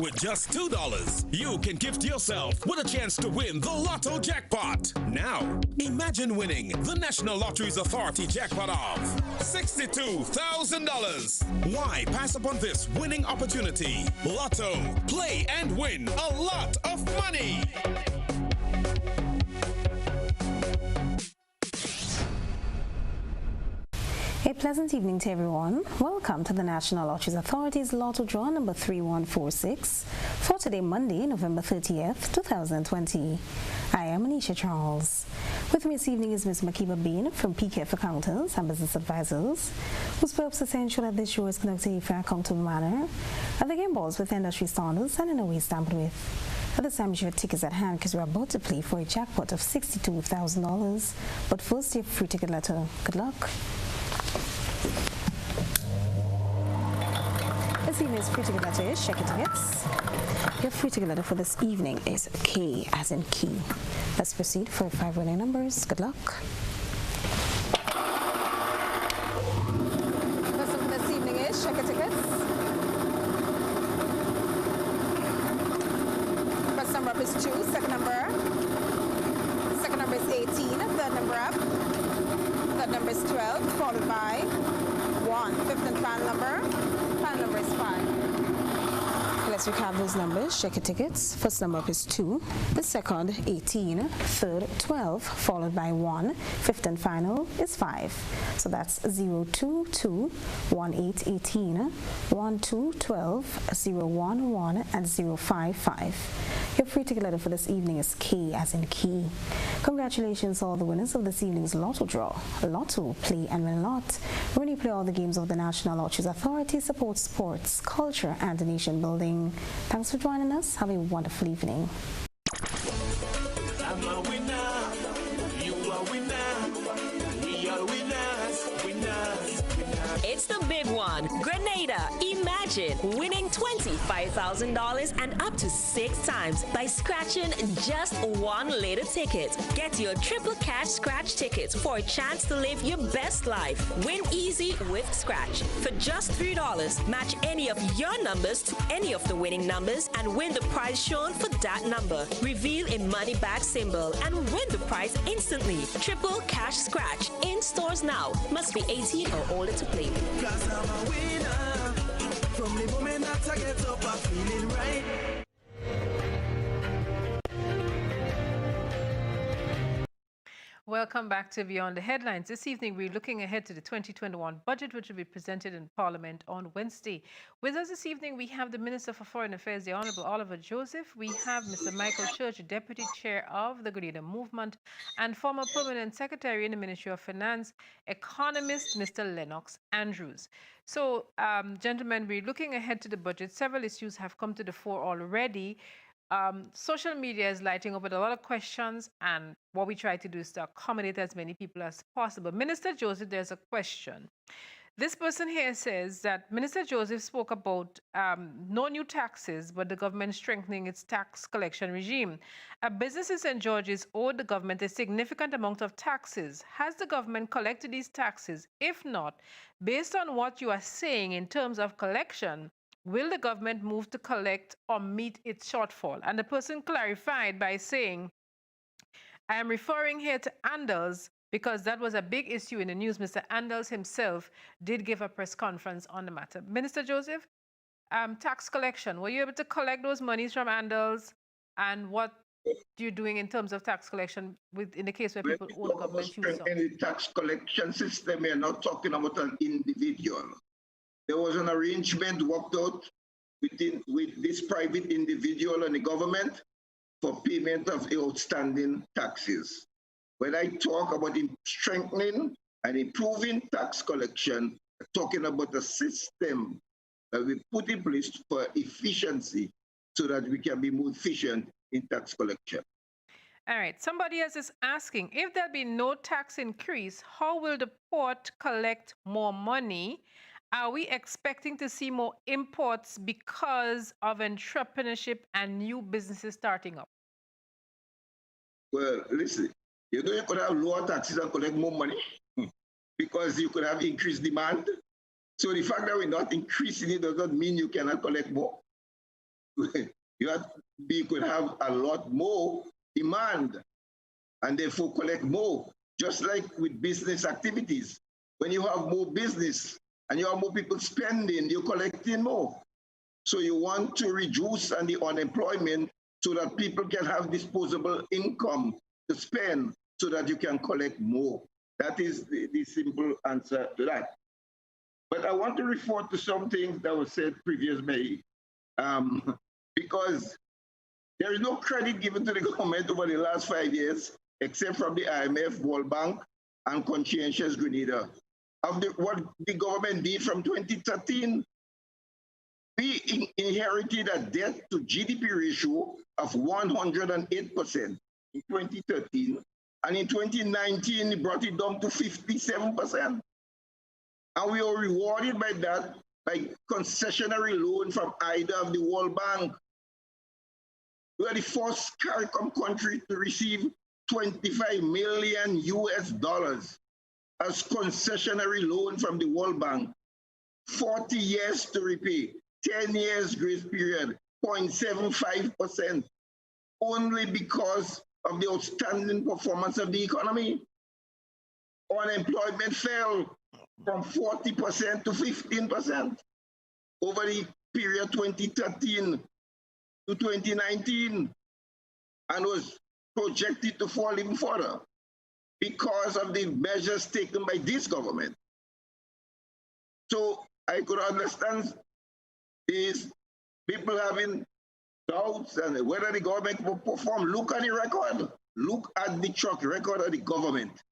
With just $2, you can gift yourself with a chance to win the Lotto jackpot. Now, imagine winning the National Lotteries Authority jackpot of $62,000. Why pass upon this winning opportunity? Lotto, play and win a lot of money. A pleasant evening to everyone. Welcome to the National Lotteries Authority's Lotto Draw number 3146 for today, Monday, November 30th, 2020. I am Anisha Charles. With me this evening is Ms. Makiba Bean from PKF Accountants and Business Advisors, whose purpose is to ensure that this show is conducted in a fair, accountable manner, and the game balls with industry standards and in a way stamped with. At this time, you have tickets at hand because we're about to play for a jackpot of $62,000. But first, your free ticket letter. Good luck. This evening's free ticket letter is check your tickets. Your free ticket letter for this evening is K as in key. Let's proceed for 5 winning numbers. Good luck. First one for this evening is check your tickets. First number up is 2. Second number is 18. Third number up. Third number is 12, followed by 1. Fifth and final number. Final number is 5. Let's recap those numbers. Check your tickets. First number up is 2. The second, 18. Third, 12, followed by 1. Fifth and final is 5. So that's 022, 18, 18, 12, 12, 011, and 055. Your free ticket letter for this evening is K as in key. Congratulations to all the winners of this evening's Lotto Draw. Lotto, play and win a lot. When you play all the games of the National Lotteries Authority, support sports, culture, and nation building. Thanks for joining us. Have a wonderful evening. I'm a winner. You are winner. We are winners. Winners. It's the big one. Grenada. Imagine winning $25,000 and up to 6 times by scratching just one little ticket. Get your triple cash scratch tickets for a chance to live your best life. Win easy with Scratch. For just $3, match any of your numbers to any of the winning numbers and win the prize shown for that number. Reveal a money back symbol and win the prize instantly. Triple cash scratch in stores now. Must be 18 or older to play. 'Cause I'm a winner. From the moment that I get up, I'm feeling right. Welcome back to Beyond the Headlines. This evening, we're looking ahead to the 2021 budget, which will be presented in Parliament on Wednesday. With us this evening, we have the Minister for Foreign Affairs, the Honorable Oliver Joseph. We have Mr. Michael Church, Deputy Chair of the Grenada Movement, and former Permanent Secretary in the Ministry of Finance, economist Mr. Lennox Andrews. So, gentlemen, we're looking ahead to the budget. Several issues have come to the fore already. Social media is lighting up with a lot of questions, and what we try to do is to accommodate as many people as possible. Minister Joseph, there's a question. This person here says that Minister Joseph spoke about no new taxes, but the government strengthening its tax collection regime. Businesses in Georges owed the government a significant amount of taxes. Has the government collected these taxes? If not, based on what you are saying in terms of collection, will the government move to collect or meet its shortfall? And the person clarified by saying, I am referring here to Anders because that was a big issue in the news. Mr. Anders himself did give a press conference on the matter. Minister Joseph, tax collection, were you able to collect those monies from Anders? And what you're doing in terms of tax collection in the case where people owe the government huge sums? In the tax collection system, we are not talking about an individual. There was an arrangement worked out with this private individual and the government for payment of outstanding taxes. When I talk about strengthening and improving tax collection, I'm talking about a system that we put in place for efficiency so that we can be more efficient in tax collection. All right. Somebody else is asking, if there be no tax increase, how will the port collect more money? Are we expecting to see more imports because of entrepreneurship and new businesses starting up? Well, listen, you know you could have lower taxes and collect more money because you could have increased demand. So the fact that we're not increasing it does not mean you cannot collect more. you could have a lot more demand and therefore collect more. Just like with business activities. When you have more business and you have more people spending, you're collecting more. So you want to reduce the unemployment so that people can have disposable income to spend so that you can collect more. That is the simple answer to that. But I want to refer to something that was said previously, because there is no credit given to the government over the last 5 years, except from the IMF, World Bank, and Conscientious Grenada. Of what the government did from 2013, we inherited a debt to GDP ratio of 108% in 2013, and in 2019, it brought it down to 57%. And we were rewarded by that by concessionary loan from either of the World Bank. We are the first CARICOM country to receive $25 million as concessionary loan from the World Bank. 40 years to repay, 10 years grace period, 0.75%, only because of the outstanding performance of the economy. Unemployment fell from 40% to 15% over the period 2013 to 2019, and was projected to fall even further because of the measures taken by this government. So I could understand these people having doubts and whether the government will perform. Look at the record. Look at the track record of the government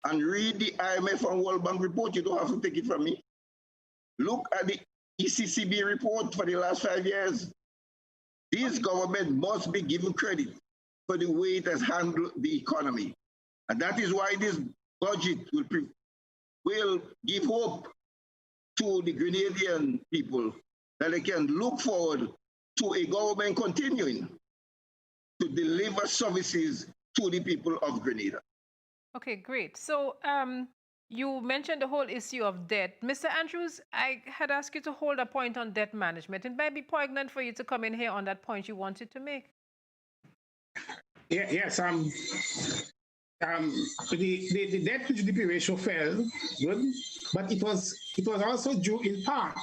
and read the IMF and World Bank report. You don't have to take it from me. Look at the ECCB report for the last 5 years. This government must be given credit for the way it has handled the economy. And that is why this budget will give hope to the Grenadian people that they can look forward to a government continuing to deliver services to the people of Grenada. Okay, great. So you mentioned the whole issue of debt. Mr. Andrews, I had asked you to hold a point on debt management. It might be poignant for you to come in here on that point you wanted to make. Yes. The debt to GDP ratio fell, good, but it was also due in part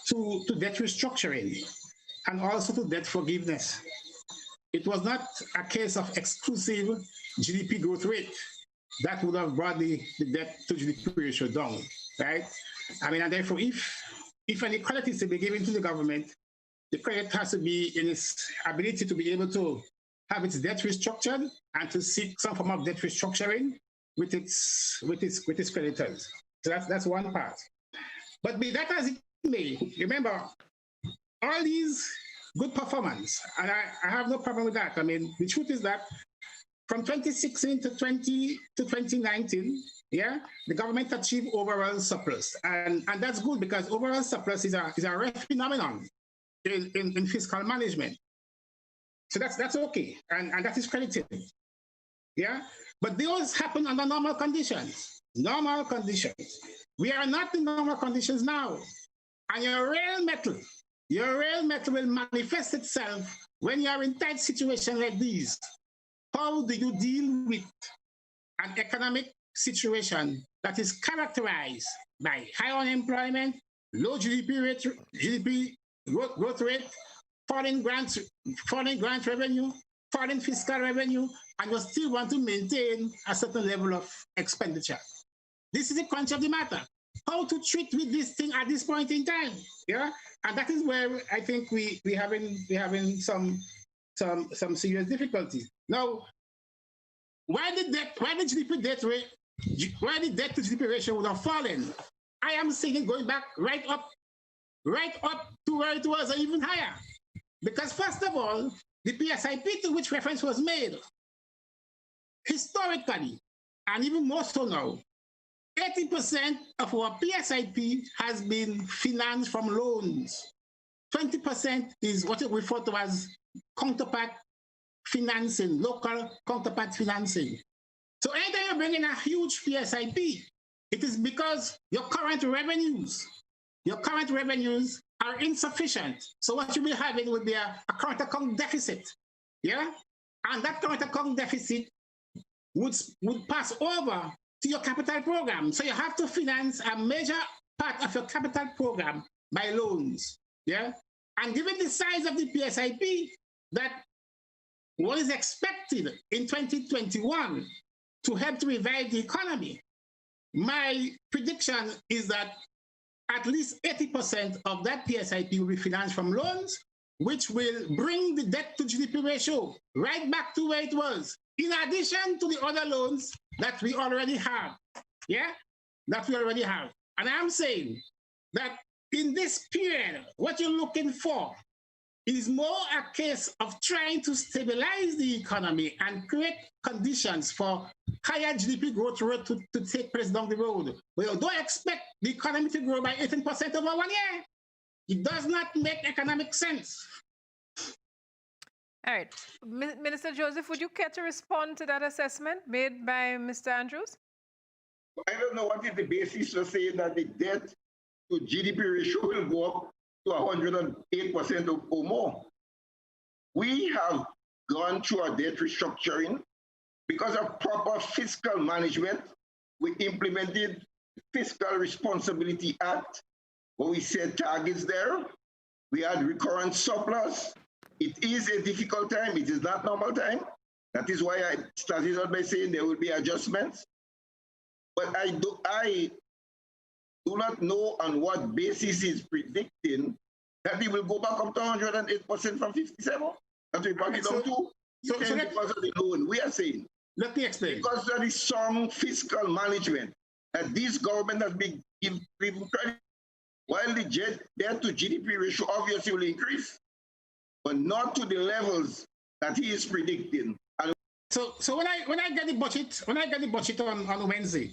to debt restructuring and also to debt forgiveness. It was not a case of exclusive GDP growth rate that would have brought the debt to GDP ratio down, right? I mean, and therefore, if any credit is to be given to the government, the credit has to be in its ability to be able to have its debt restructured and to seek some form of debt restructuring with its creditors. So that's one part. But be that as it may, remember, all these good performance, and I have no problem with that. I mean, the truth is that from 2016 to 2019, yeah, the government achieved overall surplus, and that's good because overall surplus is a rare phenomenon in fiscal management. So that's okay, and that is credited. Yeah, but those happen under normal conditions. Normal conditions. We are not in normal conditions now, and your real metal will manifest itself when you are in tight situations like these. How do you deal with an economic situation that is characterized by high unemployment, low GDP growth rate, foreign grant revenue, foreign fiscal revenue, and you still want to maintain a certain level of expenditure? This is the crunch of the matter. How to treat with this thing at this point in time? Yeah, and that is where I think we having some serious difficulties. Now, why the debt to GDP ratio would have fallen? I am saying going back right up to where it was, or even higher. Because first of all, the PSIP to which reference was made, historically, and even more so now, 80% of our PSIP has been financed from loans. 20% is what we refer to as counterpart financing, local counterpart financing. So anytime you bring in a huge PSIP, it is because your current revenues are insufficient. So what you'll be having would be a current account deficit. Yeah? And that current account deficit would pass over to your capital program. So you have to finance a major part of your capital program by loans. Yeah? And given the size of the PSIP, that what is expected in 2021 to help to revive the economy, my prediction is that at least 80% of that PSIP will be financed from loans, which will bring the debt to GDP ratio right back to where it was, in addition to the other loans that we already have. Yeah, that we already have. And I'm saying that in this period, what you're looking for is more a case of trying to stabilize the economy and create conditions for higher GDP growth rate to take place down the road. We don't expect the economy to grow by 18% over 1 year. It does not make economic sense. All right. Minister Joseph, would you care to respond to that assessment made by Mr. Andrews? I don't know what is the basis for saying that the debt to GDP ratio will go up to 108% or more. We have gone through a debt restructuring because of proper fiscal management. We implemented Fiscal Responsibility Act, where we set targets there. We had recurrent surplus. It is a difficult time. It is not normal time. That is why I started out by saying there will be adjustments. But I do not know on what basis is predicting that it will go back up to 108% from 57. That we brought it down to. Because of the loan. We are saying. Let me explain. Because there is some fiscal management that this government has been given credit, while the debt to GDP ratio obviously will increase, but not to the levels that he is predicting. And so when I get the budget on Wednesday,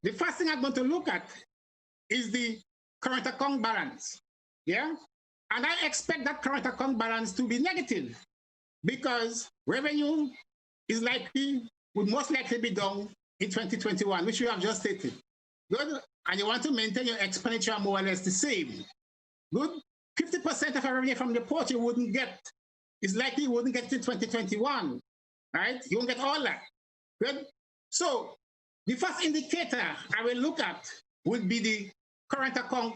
the first thing I'm going to look at is the current account balance. Yeah? And I expect that current account balance to be negative because revenue is would most likely be down in 2021, which you have just stated. Good. And you want to maintain your expenditure more or less the same. Good. 50% of our revenue from the port you wouldn't get. It's likely you wouldn't get to 2021. Right? You won't get all that. Good. So the first indicator I will look at would be the current account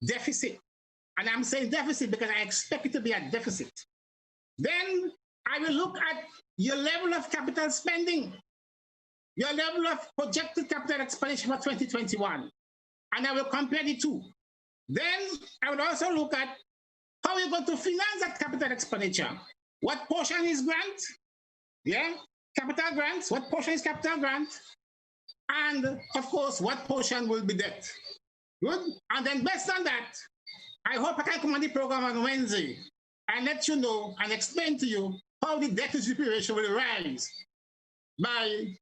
deficit. And I'm saying deficit because I expect it to be a deficit. Then I will look at your level of capital spending, your level of projected capital expenditure for 2021. And I will compare the two. Then I would also look at how you're going to finance that capital expenditure. What portion is grant? Yeah, capital grants. What portion is capital grant? And of course, what portion will be debt? Good. And then based on that, I hope I can come on the program on Wednesday and let you know and explain to you how the debt to GDP ratio will rise by,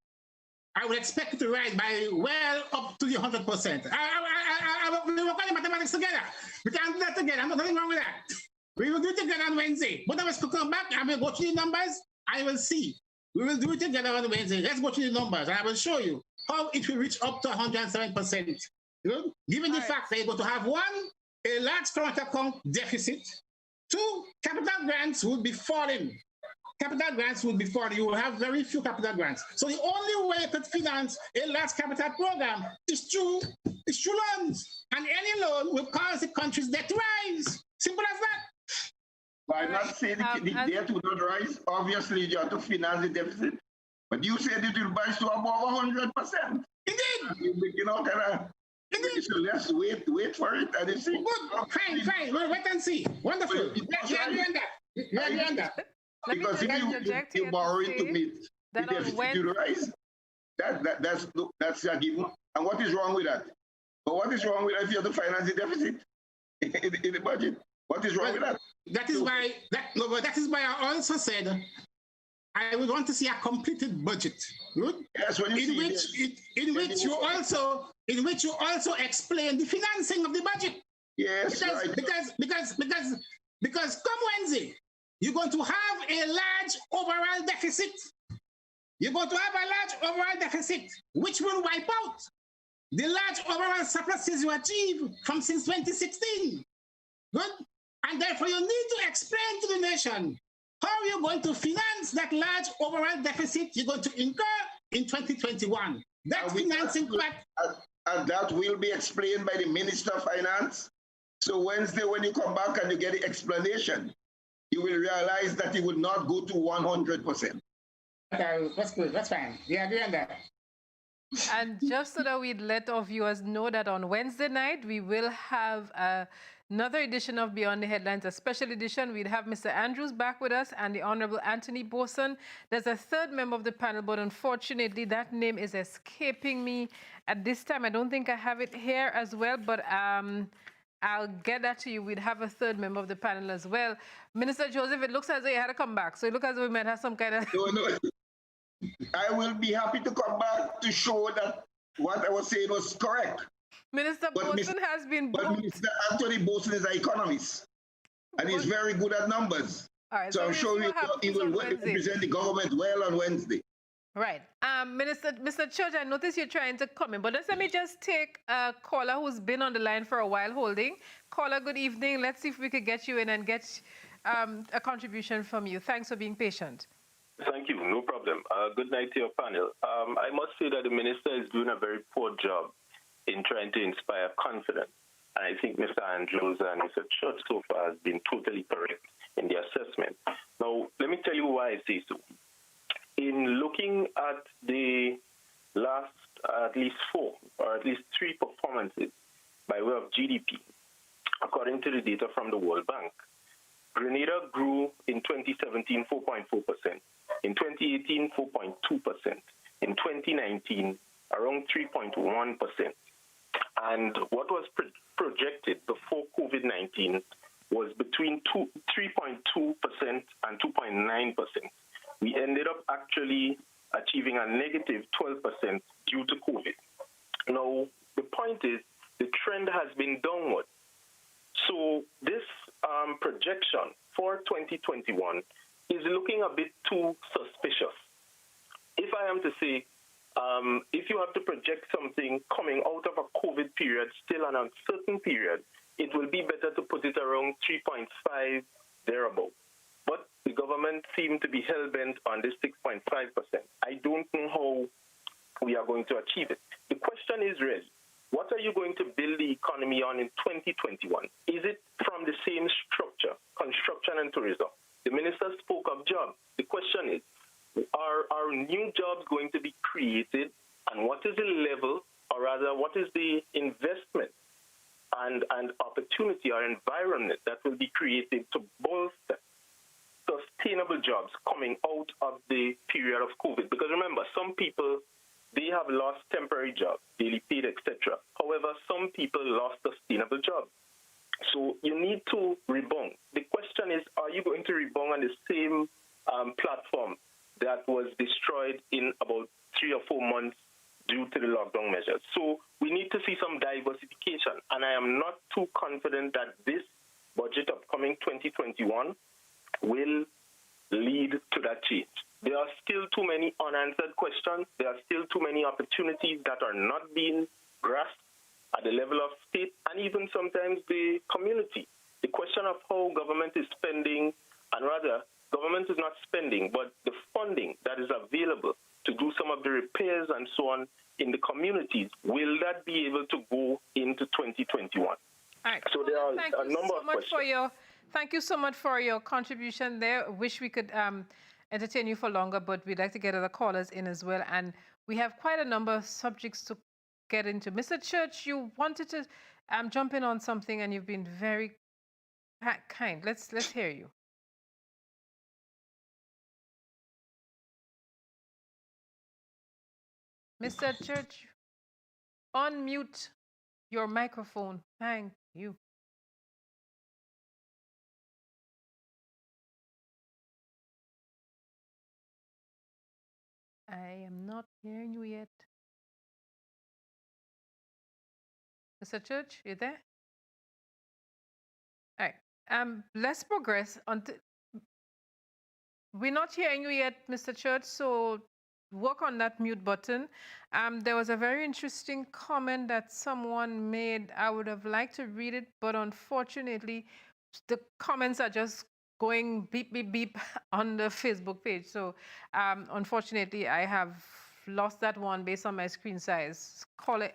I would expect it to rise by well up to the 100%. We work on the mathematics together. We can do that together. I'm not nothing wrong with that. We will do it together on Wednesday. Both of us could come back and we'll go through the numbers. I will see. We will do it together on Wednesday. Let's go through the numbers and I will show you how it will reach up to 107%. Good? Given the fact that you're going to have a large current account deficit. Two, capital grants would be falling. Capital grants would be falling. You will have very few capital grants. So the only way you could finance a large capital program is through loans. And any loan will cause the country's debt to rise. Simple as that. I'm not saying the debt will not rise. Obviously, you have to finance the deficit. But you said it will rise to above 100%. Indeed. You know, so let's wait for it and see. Good. Fine. We'll wait and see. Wonderful. You agree on that. Because if you borrow it to meet the deficit to rise, that's a given. And what is wrong with that? But what is wrong with that if you have to finance the deficit in the budget? What is wrong with that? That is why I also said I would want to see a completed budget. Good? Yes, in which you also explain the financing of the budget. Yes, because come Wednesday, you're going to have a large overall deficit. You're going to have a large overall deficit, which will wipe out the large overall surpluses you achieved from since 2016. Good. And therefore, you need to explain to the nation how you're going to finance that large overall deficit you're going to incur in 2021. That financing plan. And that will be explained by the Minister of Finance. So Wednesday, when you come back and you get the explanation, you will realize that it will not go to 100%. That's good. That's fine. We agree on that. And just so that we'd let our viewers know that on Wednesday night, we will have another edition of Beyond the Headlines, a special edition. We'd have Mr. Andrews back with us and the Honorable Anthony Boson. There's a third member of the panel, but unfortunately, that name is escaping me at this time. I don't think I have it here as well, but I'll get that to you. We'd have a third member of the panel as well. Minister Joseph, it looks as though you had to come back. So it looks as though we might have some kind of... No. I will be happy to come back to show that what I was saying was correct. Minister Boson has been booked. But Mr. Anthony Boson is an economist, and he's very good at numbers. All right, so I'm sure he will represent the government well on Wednesday. Right. Mr. Church, I notice you're trying to come in, but let me just take a caller who's been on the line for a while holding. Caller, good evening. Let's see if we could get you in and get a contribution from you. Thanks for being patient. Thank you. No problem. Good night to your panel. I must say that the minister is doing a very poor job in trying to inspire confidence. And I think Mr. Andrews and Mr. Church so far has been totally correct in the assessment. Now, let me tell you why I say so. In looking at the last at least 4 or at least 3 performances by way of GDP, according to the data from the World Bank, Grenada grew in 2017 4.4%, in 2018 4.2%, in 2019 around 3.1%. And what was projected before COVID-19 was between 3.2% and 2.9%. We ended up actually achieving a negative 12% due to COVID. Now, the point is the trend has been downward. So this projection for 2021 is looking a bit too suspicious. If I am to say, if you have to project something coming out of a COVID period, still an uncertain period, it will be better to put it around 3.5 thereabout. But the government seemed to be hell-bent on this 6.5%. I don't know how we are going to achieve it. The question is really, what are you going to build the economy on in 2021? Is it from the same structure, construction and tourism? The minister spoke of jobs. The question is, are new jobs going to be created, and what is the level, or rather, what is the investment and opportunity or environment that will be created to bolster sustainable jobs coming out of the period of COVID? Because remember, some people, they have lost temporary jobs, daily paid, etc. However, some people lost sustainable jobs. So you need to rebound. The question is, are you going to rebound on the same platform that was destroyed in about 3 or 4 months due to the lockdown measures? So we need to see some diversification. And I am not too confident that this budget upcoming 2021 will lead to that change. There are still too many unanswered questions. There are still too many opportunities that are not being grasped at the level of state and even sometimes the community. The question of how government is spending, and rather, government is not spending, but the funding that is available to do some of the repairs and so on in the communities, will that be able to go into 2021? All right. So there are a number of questions. Thank you so much for your contribution there. Wish we could entertain you for longer, but we'd like to get other callers in as well. And we have quite a number of subjects to get into. Mr. Church, you wanted to jump in on something, and you've been very kind. Let's hear you. Mr. Church, unmute your microphone. Thank you. I am not hearing you yet. Mr. Church, you there? All right. Let's progress. We're not hearing you yet, Mr. Church, so work on that mute button. There was a very interesting comment that someone made. I would have liked to read it, but unfortunately, the comments are just going beep, beep, beep on the Facebook page. So unfortunately, I have lost that one based on my screen size. Call it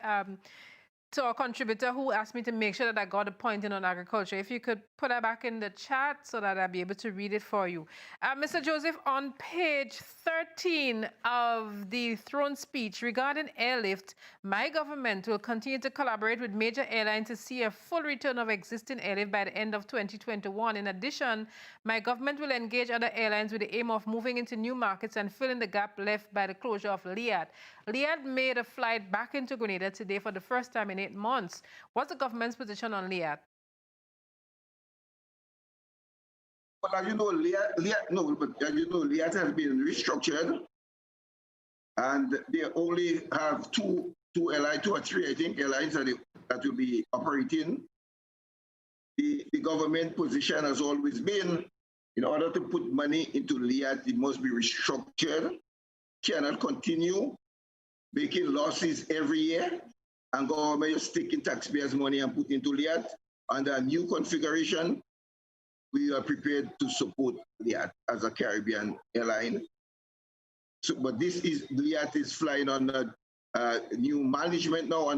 to our contributor who asked me to make sure that I got a point in on agriculture. If you could put that back in the chat so that I'll be able to read it for you. Mr. Joseph, on page 13 of the throne speech regarding airlift, my government will continue to collaborate with major airlines to see a full return of existing airlift by the end of 2021. In addition, my government will engage other airlines with the aim of moving into new markets and filling the gap left by the closure of Liat. Liat made a flight back into Grenada today for the first time in 8 months. What's the government's position on Liat? Well, as you know, Liat has been restructured, and they only have two airlines, 2 or 3, I think, airlines that will be operating. The government position has always been, in order to put money into Liat, it must be restructured, cannot continue making losses every year, and government just taking taxpayers' money and put into Liat. Under a new configuration, we are prepared to support Liat as a Caribbean airline. So, but Liat is flying under new management now,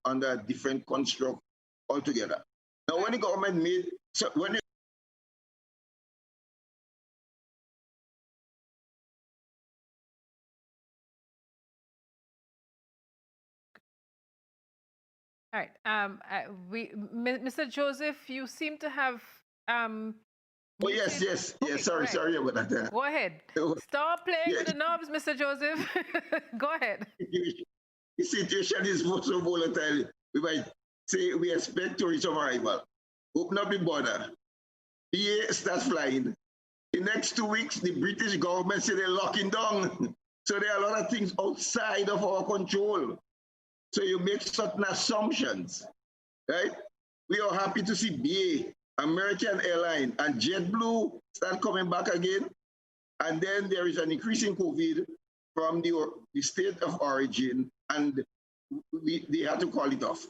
under a different construct altogether. Now, when the government made, so when All right. Mr. Joseph, you seem to have. Oh, yes. Okay, sorry about that. Go ahead. Stop playing with the knobs, Mr. Joseph. Go ahead. The situation is so volatile. We might say we expect tourism arrival. Open up the border. BA starts flying. The next 2 weeks, the British government say they're locking down. So there are a lot of things outside of our control. So you make certain assumptions, right? We are happy to see BA, American Airlines, and JetBlue start coming back again. And then there is an increase in COVID from the state of origin, and they had to call it off.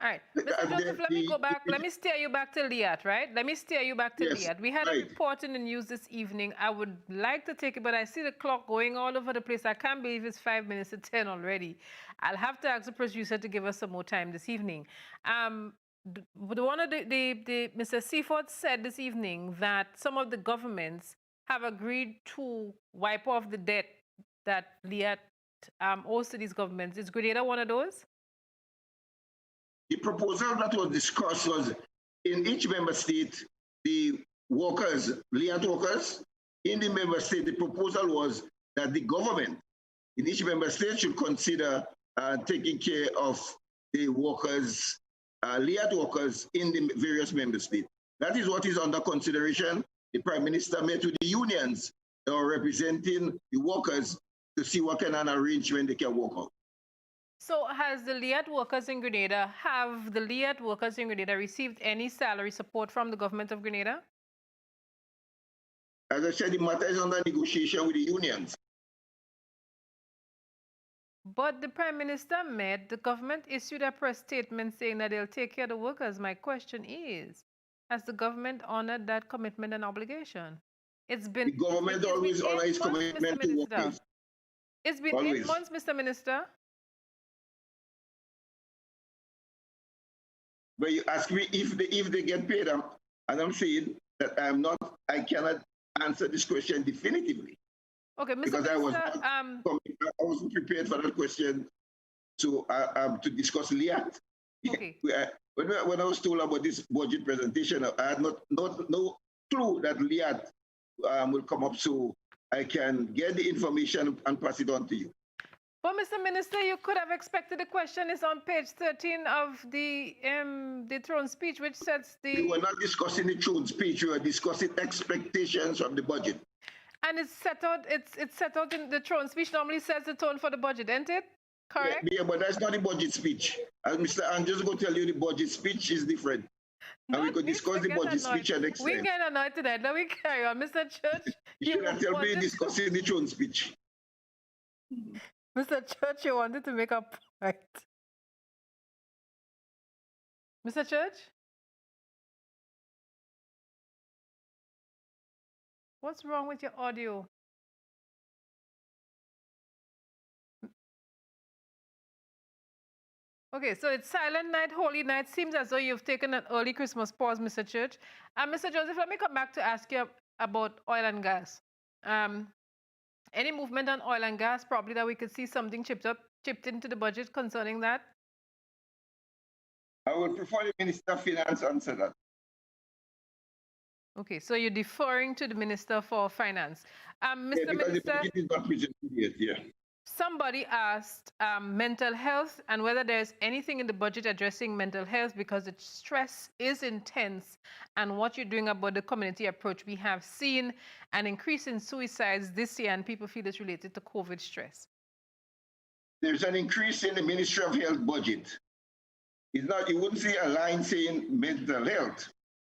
All right, Mr. Joseph, let me go back. Let me steer you back to Liat, right? Let me steer you back to Liat. We had a report in the news this evening. I would like to take it, but I see the clock going all over the place. I can't believe it's 5 minutes to 10 already. I'll have to ask the producer to give us some more time this evening. Mr. Seaford said this evening that some of the governments have agreed to wipe off the debt that Liat owes to these governments. Is Grenada one of those? The proposal that was discussed was in each member state, the workers, Liat workers, in the member state, the proposal was that the government in each member state should consider taking care of the workers, Liat workers in the various member states. That is what is under consideration. The Prime Minister met with the unions that are representing the workers to see what kind of arrangement they can work out. So have the Liat workers in Grenada received any salary support from the government of Grenada? As I said, the matter is under negotiation with the unions. But the Prime Minister the government issued a press statement saying that they'll take care of the workers. My question is, has the government honored that commitment and obligation? The government always honors its commitment to workers. It's been 8 months, Mr. Minister. But you ask me if they get paid, and I'm saying that I cannot answer this question definitively. Okay, Mr. Because Minister, I wasn't prepared for that question to discuss Liat. Okay. When I was told about this budget presentation, I had no clue that Liat will come up, so I can get the information and pass it on to you. But Mr. Minister, you could have expected the question is on page 13 of the throne speech, which sets the... We were not discussing the throne speech, we were discussing expectations from the budget. And it's set out in the throne speech, normally sets the tone for the budget, isn't it? Correct? Yeah, but that's not the budget speech. As Mr. Andrews going to tell you, the budget speech is different. And we could discuss the budget speech at next time. We get annoyed today. Now we carry on. Mr. Church, you should not tell me discussing the throne speech. Mr. Church, you wanted to make a point. Mr. Church? What's wrong with your audio? Okay, so it's Silent Night, Holy Night. Seems as though you've taken an early Christmas pause, Mr. Church. Mr. Joseph, let me come back to ask you about oil and gas. Any movement on oil and gas, probably that we could see something chipped into the budget concerning that? I would prefer the Minister of Finance answer that. Okay, so you're deferring to the Minister for Finance. Mr. Yeah, because Minister, the budget is not presented yet, yeah. somebody asked mental health and whether there's anything in the budget addressing mental health because the stress is intense and what you're doing about the community approach. We have seen an increase in suicides this year and people feel it's related to COVID stress. There's an increase in the Ministry of Health budget. It's not, you wouldn't see a line saying mental health,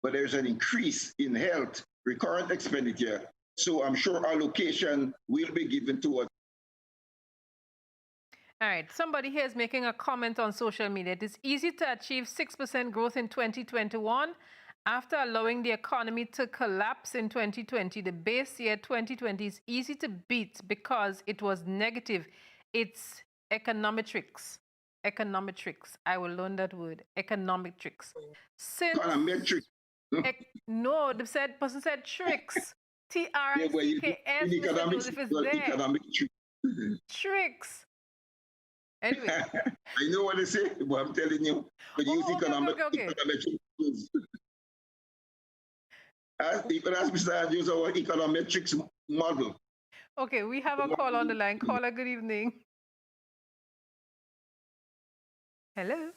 but there's an increase in health recurrent expenditure. So I'm sure allocation will be given towards. All right, somebody here is making a comment on social media. It is easy to achieve 6% growth in 2021 after allowing the economy to collapse in 2020. The base year 2020 is easy to beat because it was negative. It's econometrics. Econometrics. I will learn that word. Econometrics. Since econometrics. No, the person said tricks. T-R-I-C-K-S. If it's there. Economic Tricks. Anyway. I know what they say, but I'm telling you, but use econometrics. You can ask Mr. Andrews our econometrics model. Okay, we have a call on the line. Caller, good evening. Hello.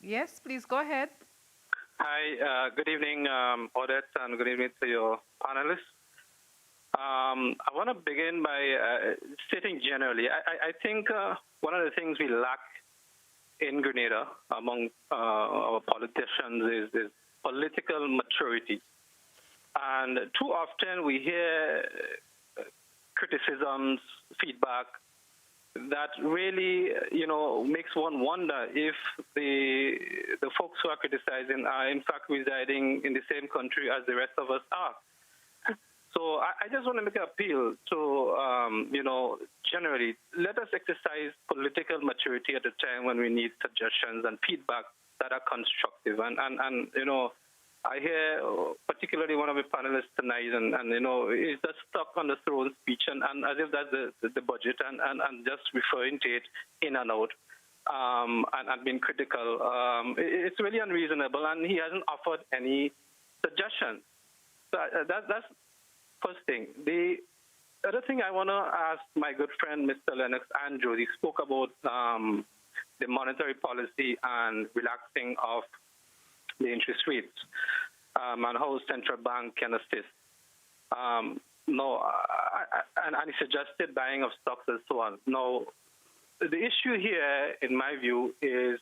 Yes, please go ahead. Hi, good evening, Odette, and good evening to your panelists. I want to begin by stating generally, I think one of the things we lack in Grenada among our politicians is political maturity. And too often we hear criticisms, feedback that really, makes one wonder if the folks who are criticizing are in fact residing in the same country as the rest of us are. So I just want to make an appeal to, generally, let us exercise political maturity at a time when we need suggestions and feedback that are constructive. And I hear particularly one of the panelists tonight, and is just stuck on the throne speech, and as if that's the budget, and just referring to it in and out, and being critical. It's really unreasonable, and he hasn't offered any suggestions. So that's first thing. The other thing I want to ask my good friend, Mr. Lennox Andrews, he spoke about the monetary policy and relaxing of the interest rates and how central bank can assist. And he suggested buying of stocks and so on. Now, the issue here, in my view, is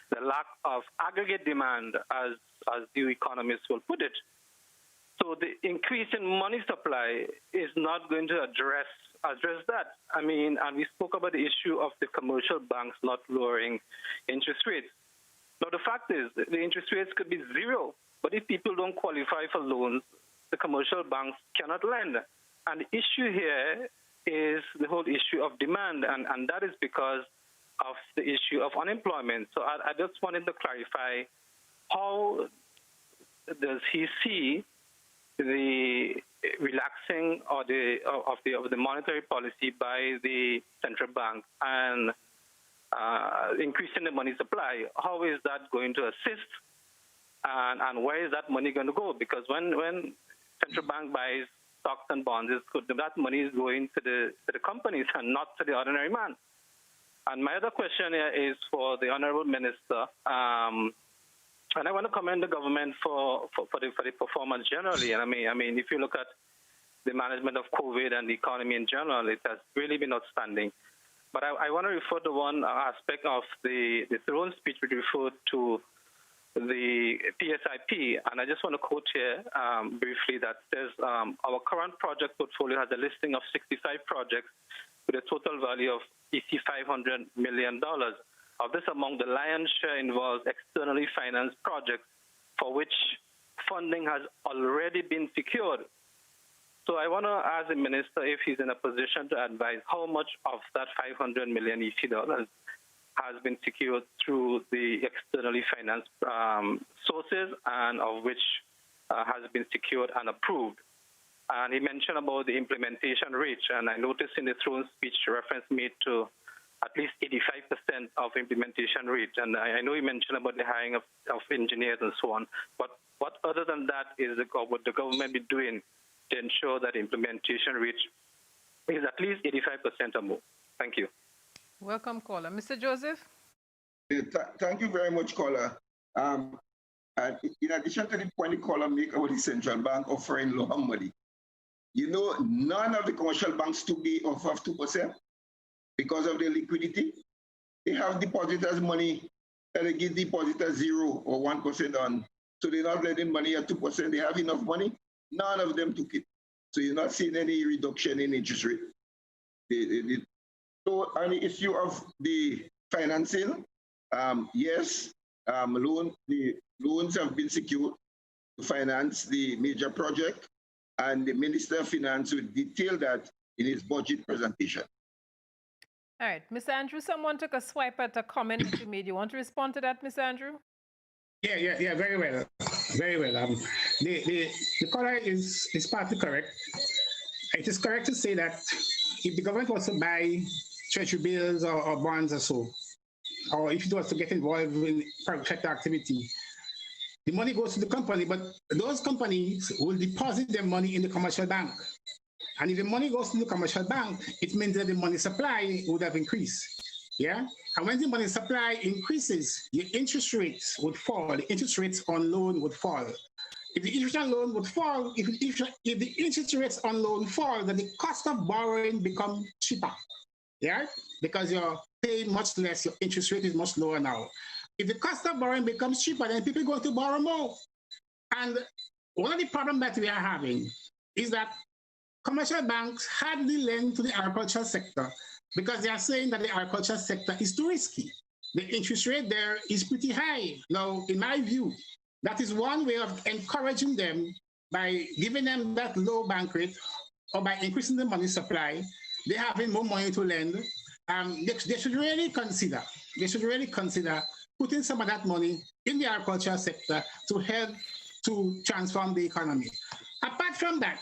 the lack of aggregate demand, as the economists will put it. So the increase in money supply is not going to address that. I mean, and we spoke about the issue of the commercial banks not lowering interest rates. Now, the fact is, the interest rates could be zero, but if people don't qualify for loans, the commercial banks cannot lend. And the issue here is the whole issue of demand, and that is because of the issue of unemployment. So I just wanted to clarify, how does he see the relaxing of the monetary policy by the central bank and increasing the money supply? How is that going to assist, and where is that money going to go? Because when central bank buys stocks and bonds, that money is going to the companies and not to the ordinary man. And my other question here is for the Honorable Minister, and I want to commend the government for the performance generally. And I mean, if you look at the management of COVID and the economy in general, it has really been outstanding. But I want to refer to one aspect of the throne speech, which referred to the PSIP, and I just want to quote here briefly that says, our current project portfolio has a listing of 65 projects with a total value of $500 million. Of this amount, the lion's share involves externally financed projects for which funding has already been secured. So I want to ask the minister if he's in a position to advise how much of that $500 million EC has been secured through the externally financed sources, and of which has been secured and approved. And he mentioned about the implementation rate, and I noticed in the throne speech reference made to at least 85% of implementation rate. And I know he mentioned about the hiring of engineers and so on, but what other than that would the government be doing to ensure that implementation rate is at least 85% or more? Thank you. Welcome, caller. Mr. Joseph? Thank you very much, caller. And in addition to the point the caller make about the central bank offering lower money, you know, none of the commercial banks to be offer 2% because of their liquidity. They have depositors' money that they give depositors 0 or 1% on. So they're not letting money at 2%. They have enough money. None of them took it. So you're not seeing any reduction in interest rate. So on the issue of the financing, yes, the loans have been secured to finance the major project, and the Minister of Finance will detail that in his budget presentation. All right, Mr. Andrew, someone took a swipe at a comment that you made. You want to respond to that, Mr. Andrew? Yeah, very well. Very well. The caller is partly correct. It is correct to say that if the government wants to buy treasury bills or bonds or so, or if it was to get involved in private sector activity, the money goes to the company, but those companies will deposit their money in the commercial bank. And if the money goes to the commercial bank, it means that the money supply would have increased. Yeah? And when the money supply increases, your interest rates would fall. The interest rates on loan would fall. If the interest on loan would fall, if the interest rates on loan fall, then the cost of borrowing becomes cheaper. Yeah? Because you're paying much less, your interest rate is much lower now. If the cost of borrowing becomes cheaper, then people are going to borrow more. And one of the problems that we are having is that commercial banks hardly lend to the agricultural sector because they are saying that the agricultural sector is too risky. The interest rate there is pretty high. Now, in my view, that is one way of encouraging them by giving them that low bank rate or by increasing the money supply. They're having more money to lend. They should really consider putting some of that money in the agricultural sector to help to transform the economy. Apart from that,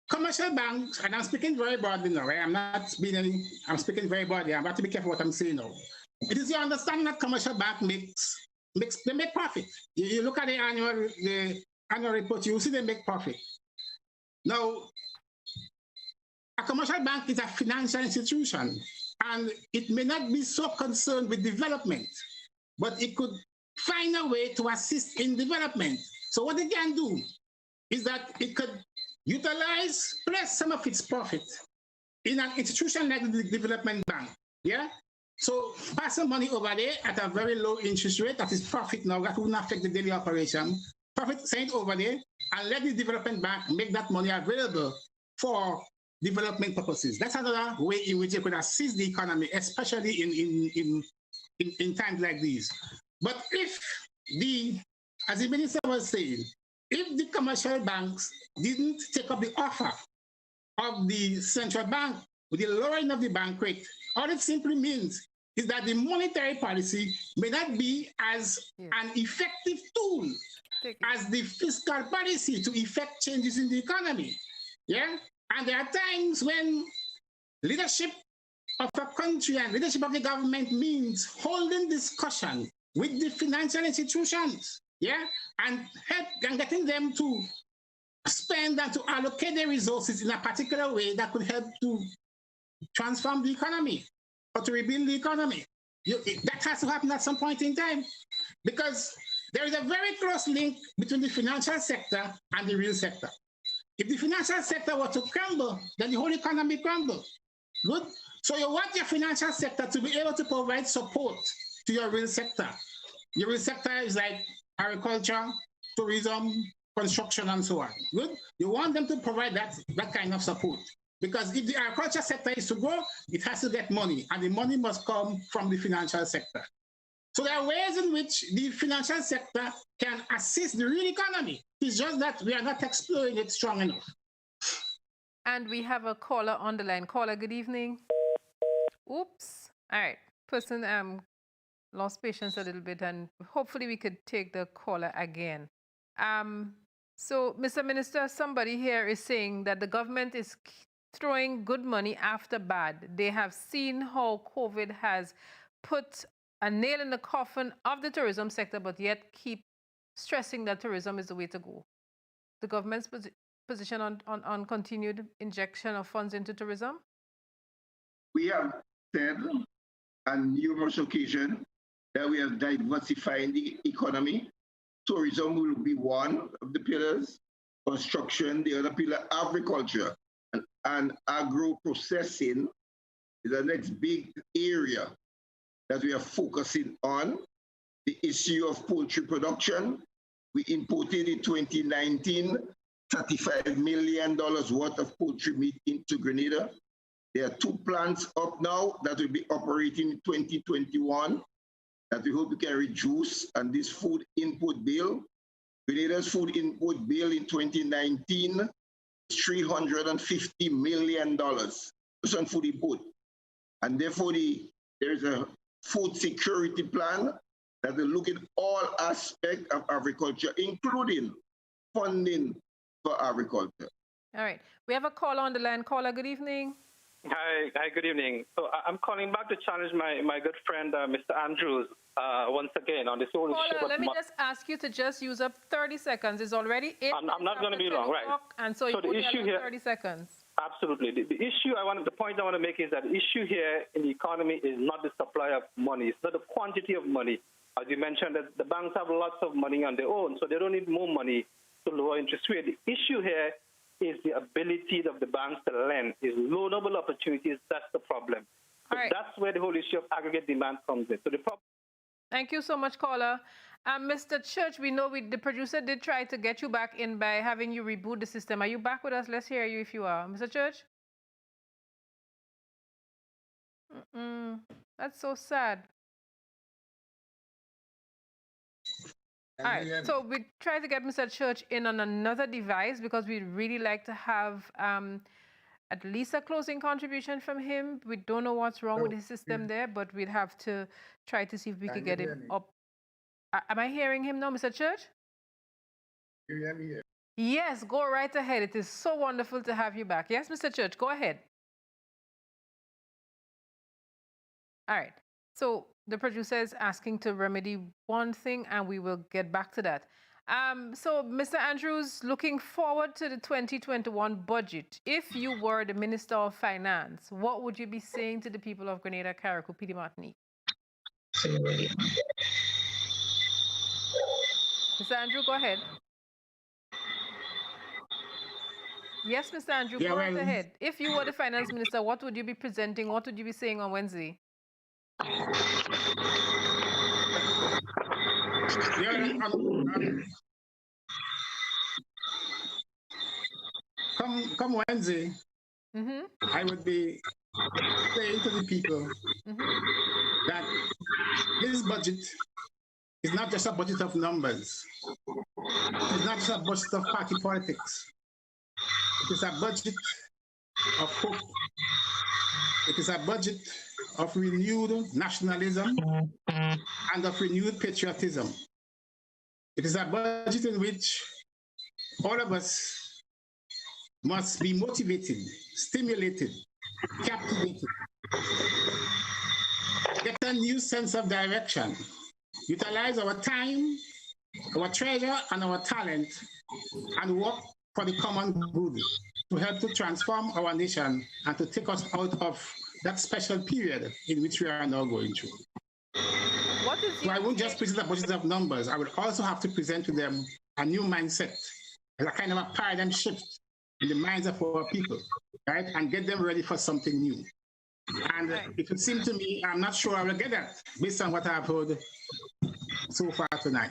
commercial banks, and I'm speaking very broadly now, right? I'm speaking very broadly. I'm about to be careful what I'm saying now. It is your understanding that commercial bank they make profit. You look at the annual report, you see they make profit. Now, a commercial bank is a financial institution, and it may not be so concerned with development, but it could find a way to assist in development. So what it can do is that it could utilize, place some of its profit in an institution like the development bank, yeah? So pass some money over there at a very low interest rate, that is profit now, that wouldn't affect the daily operation. Profit, send it over there, and let the development bank make that money available for development purposes. That's another way in which you could assist the economy, especially in times like these. But if as the minister was saying, if the commercial banks didn't take up the offer of the central bank with the lowering of the bank rate, all it simply means is that the monetary policy may not be as an effective tool as the fiscal policy to effect changes in the economy. Yeah? And there are times when leadership of a country and leadership of the government means holding discussion with the financial institutions, yeah, and getting them to spend and to allocate their resources in a particular way that could help to transform the economy or to rebuild the economy. That has to happen at some point in time, because there is a very close link between the financial sector and the real sector. If the financial sector were to crumble, then the whole economy crumbles. Good? So you want your financial sector to be able to provide support to your real sector. Your sector is like agriculture, tourism, construction, and so on. Good. You want them to provide that kind of support. Because if the agriculture sector is to grow, it has to get money, and the money must come from the financial sector. So there are ways in which the financial sector can assist the real economy. It's just that we are not exploring it strong enough. And we have a caller on the line. Caller, good evening. Oops. All right. Person lost patience a little bit, and hopefully we could take the caller again. So, Mr. Minister, somebody here is saying that the government is throwing good money after bad. They have seen how COVID has put a nail in the coffin of the tourism sector, but yet keep stressing that tourism is the way to go. The government's position on continued injection of funds into tourism? We have said on numerous occasions that we are diversifying the economy. Tourism will be one of the pillars, construction, the other pillar, agriculture, and agro-processing is the next big area that we are focusing on. The issue of poultry production, we imported in 2019 $35 million worth of poultry meat into Grenada. There are 2 plants up now that will be operating in 2021 that we hope we can reduce. And this food input bill, Grenada's food input bill in 2019, $350 million just on food input. And therefore, there's a food security plan that will look at all aspects of agriculture, including funding for agriculture. All right. We have a caller on the line. Caller, good evening. Hi, good evening. So I'm calling back to challenge my good friend, Mr. Andrews, once again on this whole issue. Caller, let me just ask you to just use up 30 seconds. It's already 8 I'm not going to be long, right? And so you the issue here, 30 seconds. Absolutely. The point I want to make is that the issue here in the economy is not the supply of money. It's not the quantity of money. As you mentioned, that the banks have lots of money on their own, so they don't need more money to lower interest rate. The issue here is the ability of the banks to lend, is loanable opportunities. That's the problem. So that's where the whole issue of aggregate demand comes in. So the problem. Thank you so much, caller. Mr. Church, we know the producer did try to get you back in by having you reboot the system. Are you back with us? Let's hear you if you are. Mr. Church? That's so sad. All right, so we try to get Mr. Church in on another device because we'd really like to have at least a closing contribution from him. We don't know what's wrong with his system there, but we'd have to try to see if we could get him up. Am I hearing him now, Mr. Church? You hear me here? Yes, go right ahead. It is so wonderful to have you back. Yes, Mr. Church, go ahead. All right. So the producer is asking to remedy one thing, and we will get back to that. So, Mr. Andrews, looking forward to the 2021 budget, if you were the Minister of Finance, what would you be saying to the people of Grenada, Carriacou, Petite Martinique? Mr. Andrew, go ahead. Yes, Mr. Andrew, go right ahead. If you were the Finance Minister, what would you be presenting? What would you be saying on Wednesday? Come Wednesday, I would be saying to the people that this budget is not just a budget of numbers. It's not just a budget of party politics. It is a budget of hope. It is a budget of renewed nationalism and of renewed patriotism. It is a budget in which all of us must be motivated, stimulated, captivated, get a new sense of direction, utilize our time, our treasure, and our talent, and work for the common good to help to transform our nation and to take us out of that special period in which we are now going through. So I won't just present a budget of numbers. I will also have to present to them a new mindset, a kind of a paradigm shift in the minds of our people, right? And get them ready for something new. And it would seem to me, I'm not sure I will get that based on what I've heard so far tonight.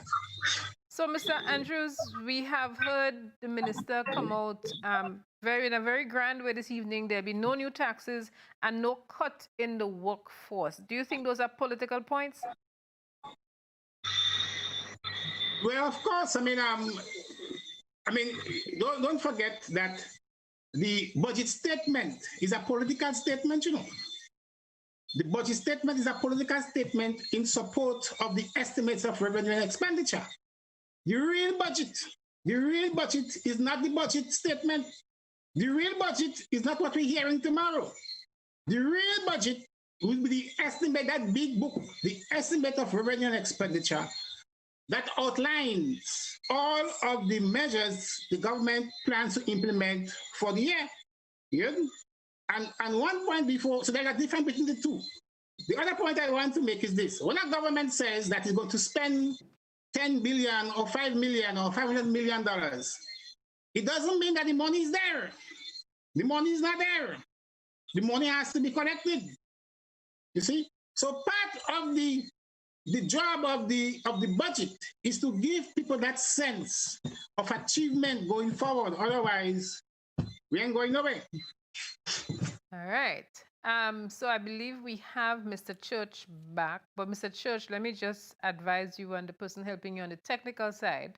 So, Mr. Andrews, we have heard the minister come out in a very grand way this evening. There'll be no new taxes and no cut in the workforce. Do you think those are political points? Well, of course. Don't forget that the budget statement is a political statement, you know. The budget statement is a political statement in support of the estimates of revenue and expenditure. The real budget is not the budget statement. The real budget is not what we're hearing tomorrow. The real budget will be the estimate, that big book, the estimate of revenue and expenditure that outlines all of the measures the government plans to implement for the year. Yeah? And one point before, so there's a difference between the two. The other point I want to make is this. When a government says that it's going to spend $10 billion or $5 million or $500 million, it doesn't mean that the money is there. The money is not there. The money has to be collected. You see? So part of the job of the budget is to give people that sense of achievement going forward. Otherwise, we ain't going nowhere. All right. So I believe we have Mr. Church back. But Mr. Church, let me just advise you and the person helping you on the technical side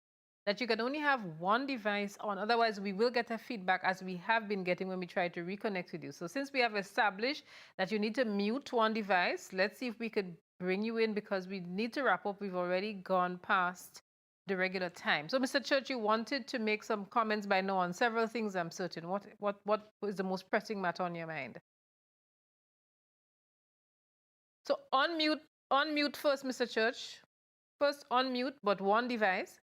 that you can only have one device on. Otherwise, we will get a feedback as we have been getting when we try to reconnect with you. So since we have established that you need to mute one device, let's see if we could bring you in because we need to wrap up. We've already gone past the regular time. So Mr. Church, you wanted to make some comments by now on several things, I'm certain. What is the most pressing matter on your mind? So unmute first, Mr. Church. First unmute, but one device.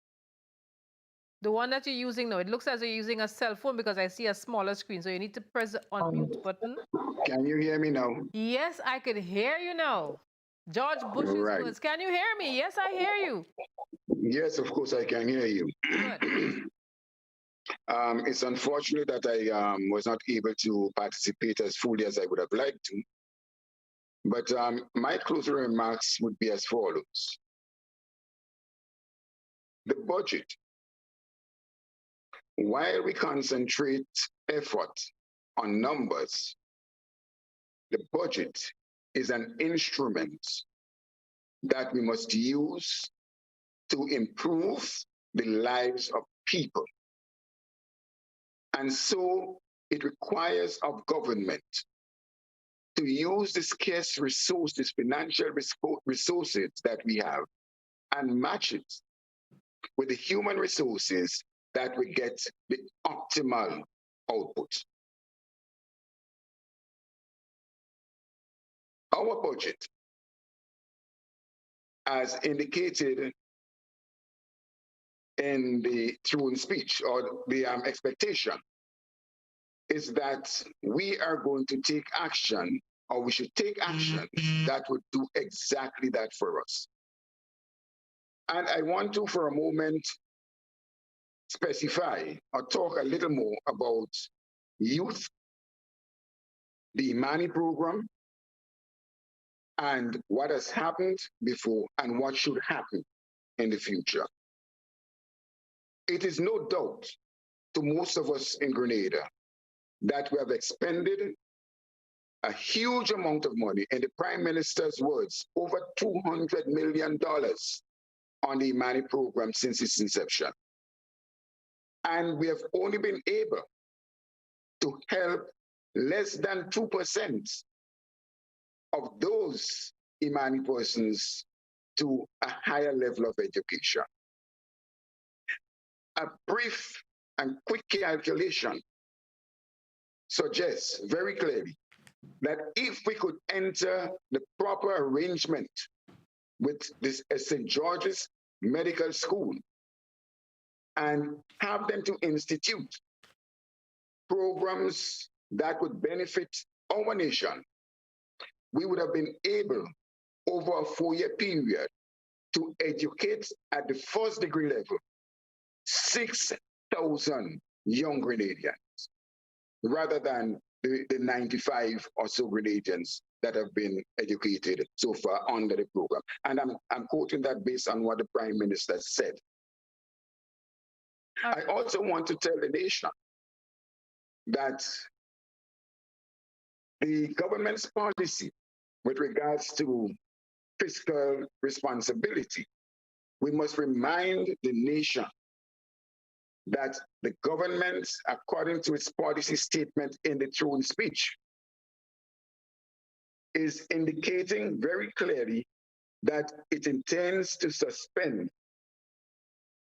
The one that you're using now, it looks as though you're using a cell phone because I see a smaller screen. So you need to press the unmute button. Can you hear me now? Yes, I could hear you now. George Bush's words. Can you hear me? Yes, I hear you. Yes, of course I can hear you. Good. It's unfortunate that I was not able to participate as fully as I would have liked to. But my closing remarks would be as follows. The budget, while we concentrate effort on numbers, the budget is an instrument that we must use to improve the lives of people. And so it requires of government to use the scarce resources, financial resources that we have, and match it with the human resources that we get the optimal output. Our budget, as indicated in the throne speech or the expectation, is that we are going to take action, or we should take action that would do exactly that for us. And I want to, for a moment, specify or talk a little more about youth, the Imani program, and what has happened before and what should happen in the future. It is no doubt to most of us in Grenada that we have expended a huge amount of money, in the Prime Minister's words, over $200 million on the Imani program since its inception. And we have only been able to help less than 2% of those Imani persons to a higher level of education. A brief and quick calculation suggests very clearly that if we could enter the proper arrangement with this St. George's Medical School and have them to institute programs that would benefit our nation, we would have been able, over a 4-year period, to educate at the first degree level 6,000 young Grenadians, rather than the 95 or so Grenadians that have been educated so far under the program. And I'm quoting that based on what the Prime Minister said. I also want to tell the nation that the government's policy with regards to fiscal responsibility, we must remind the nation that the government, according to its policy statement in the throne speech, is indicating very clearly that it intends to suspend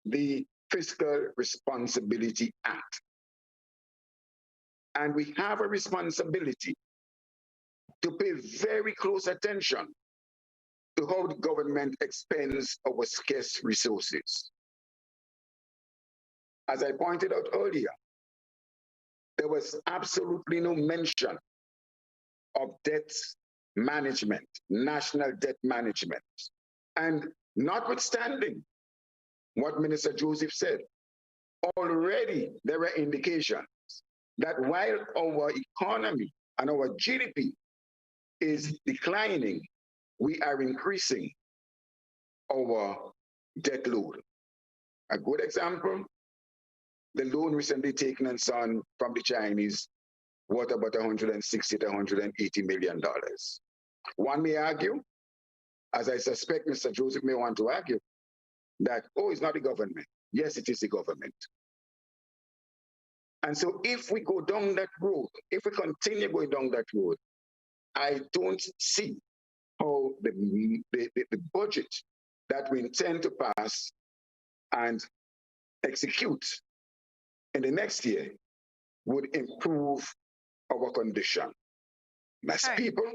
the Fiscal Responsibility Act. And we have a responsibility to pay very close attention to how the government expends our scarce resources. As I pointed out earlier, there was absolutely no mention of debt management, national debt management. And notwithstanding what Minister Joseph said, already there are indications that while our economy and our GDP is declining, we are increasing our debt load. A good example, the loan recently taken and son from the Chinese worth about $160 to $180 million. One may argue, as I suspect Mr. Joseph may want to argue, that, oh, it's not the government. Yes, it is the government. And so if we go down that road, if we continue going down that road, I don't see how the budget that we intend to pass and execute in the next year would improve our condition as people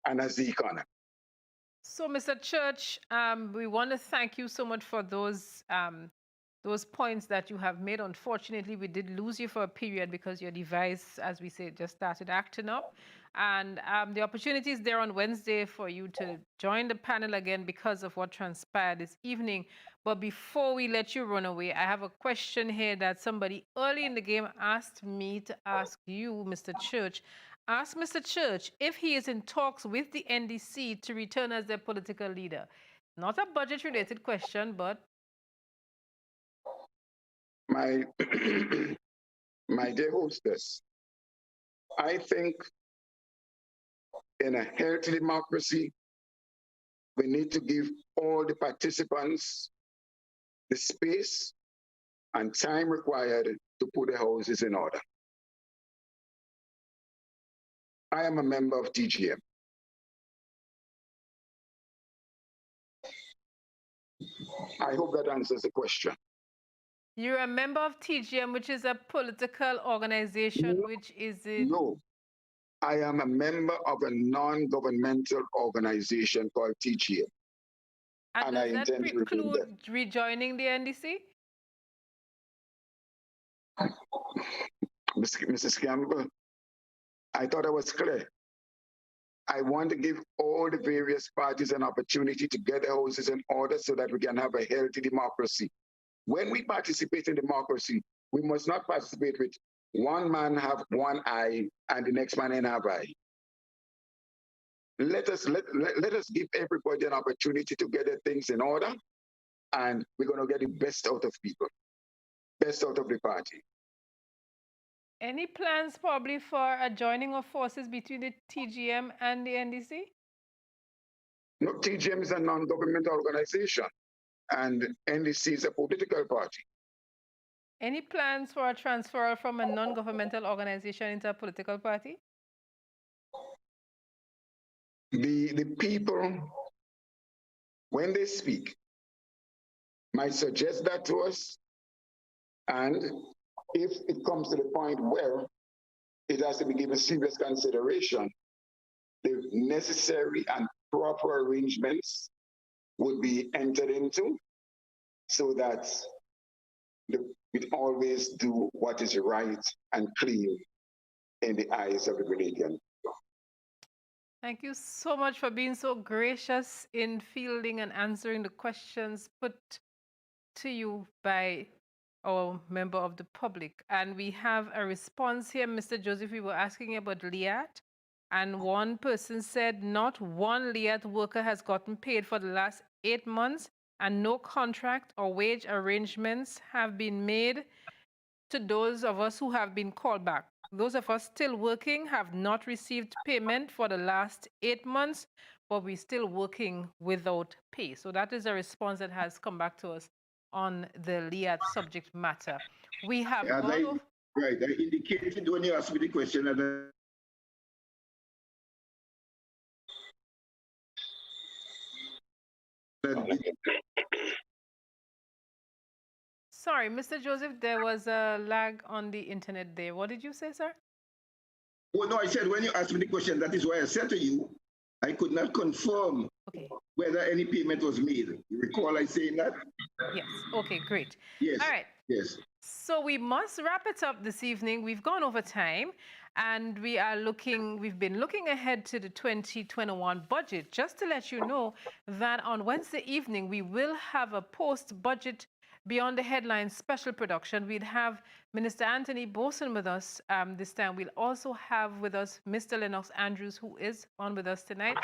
and as the economy. So, Mr. Church, we want to thank you so much for those points that you have made. Unfortunately, we did lose you for a period because your device, as we say, just started acting up. And the opportunity is there on Wednesday for you to join the panel again because of what transpired this evening. But before we let you run away, I have a question here that somebody early in the game asked me to ask you, Mr. Church. Ask Mr. Church if he is in talks with the NDC to return as their political leader. Not a budget-related question, but... My dear hostess, I think in a healthy democracy, we need to give all the participants the space and time required to put the houses in order. I am a member of TGM. I hope that answers the question. You're a member of TGM, which is a political organization, which is it? No, I am a member of a non-governmental organization called TGM. And I does that intend to preclude rejoining the NDC? Mrs. Campbell, I thought I was clear. I want to give all the various parties an opportunity to get their houses in order so that we can have a healthy democracy. When we participate in democracy, we must not participate with one man have one eye and the next man another eye. Let us give everybody an opportunity to get their things in order, and we're going to get the best out of people, best out of the party. Any plans probably for a joining of forces between the TGM and the NDC? No, TGM is a non-governmental organization, and NDC is a political party. Any plans for a transfer from a non-governmental organization into a political party? The people, when they speak, might suggest that to us, and if it comes to the point where it has to be given serious consideration, the necessary and proper arrangements would be entered into so that we always do what is right and clean in the eyes of the Canadian. Thank you so much for being so gracious in fielding and answering the questions put to you by our member of the public. And we have a response here, Mr. Joseph. We were asking about LIAT. And one person said not one Liat worker has gotten paid for the last 8 months, and no contract or wage arrangements have been made to those of us who have been called back. Those of us still working have not received payment for the last 8 months, but we're still working without pay. So that is a response that has come back to us on the Liat subject matter. We have Right, I indicated when you asked me the question that Sorry, Mr. Joseph, there was a lag on the internet there. What did you say, sir? Oh, no, I said when you asked me the question, that is why I said to you, I could not confirm whether any payment was made. You recall I saying that? Yes. Okay, great. Yes. All right. Yes. So we must wrap it up this evening. We've gone over time, and we've been looking ahead to the 2021 budget. Just to let you know that on Wednesday evening, we will have a post-budget Beyond the Headlines special production. We'd have Minister Anthony Boson with us this time. We'll also have with us Mr. Lennox Andrews, who is on with us tonight.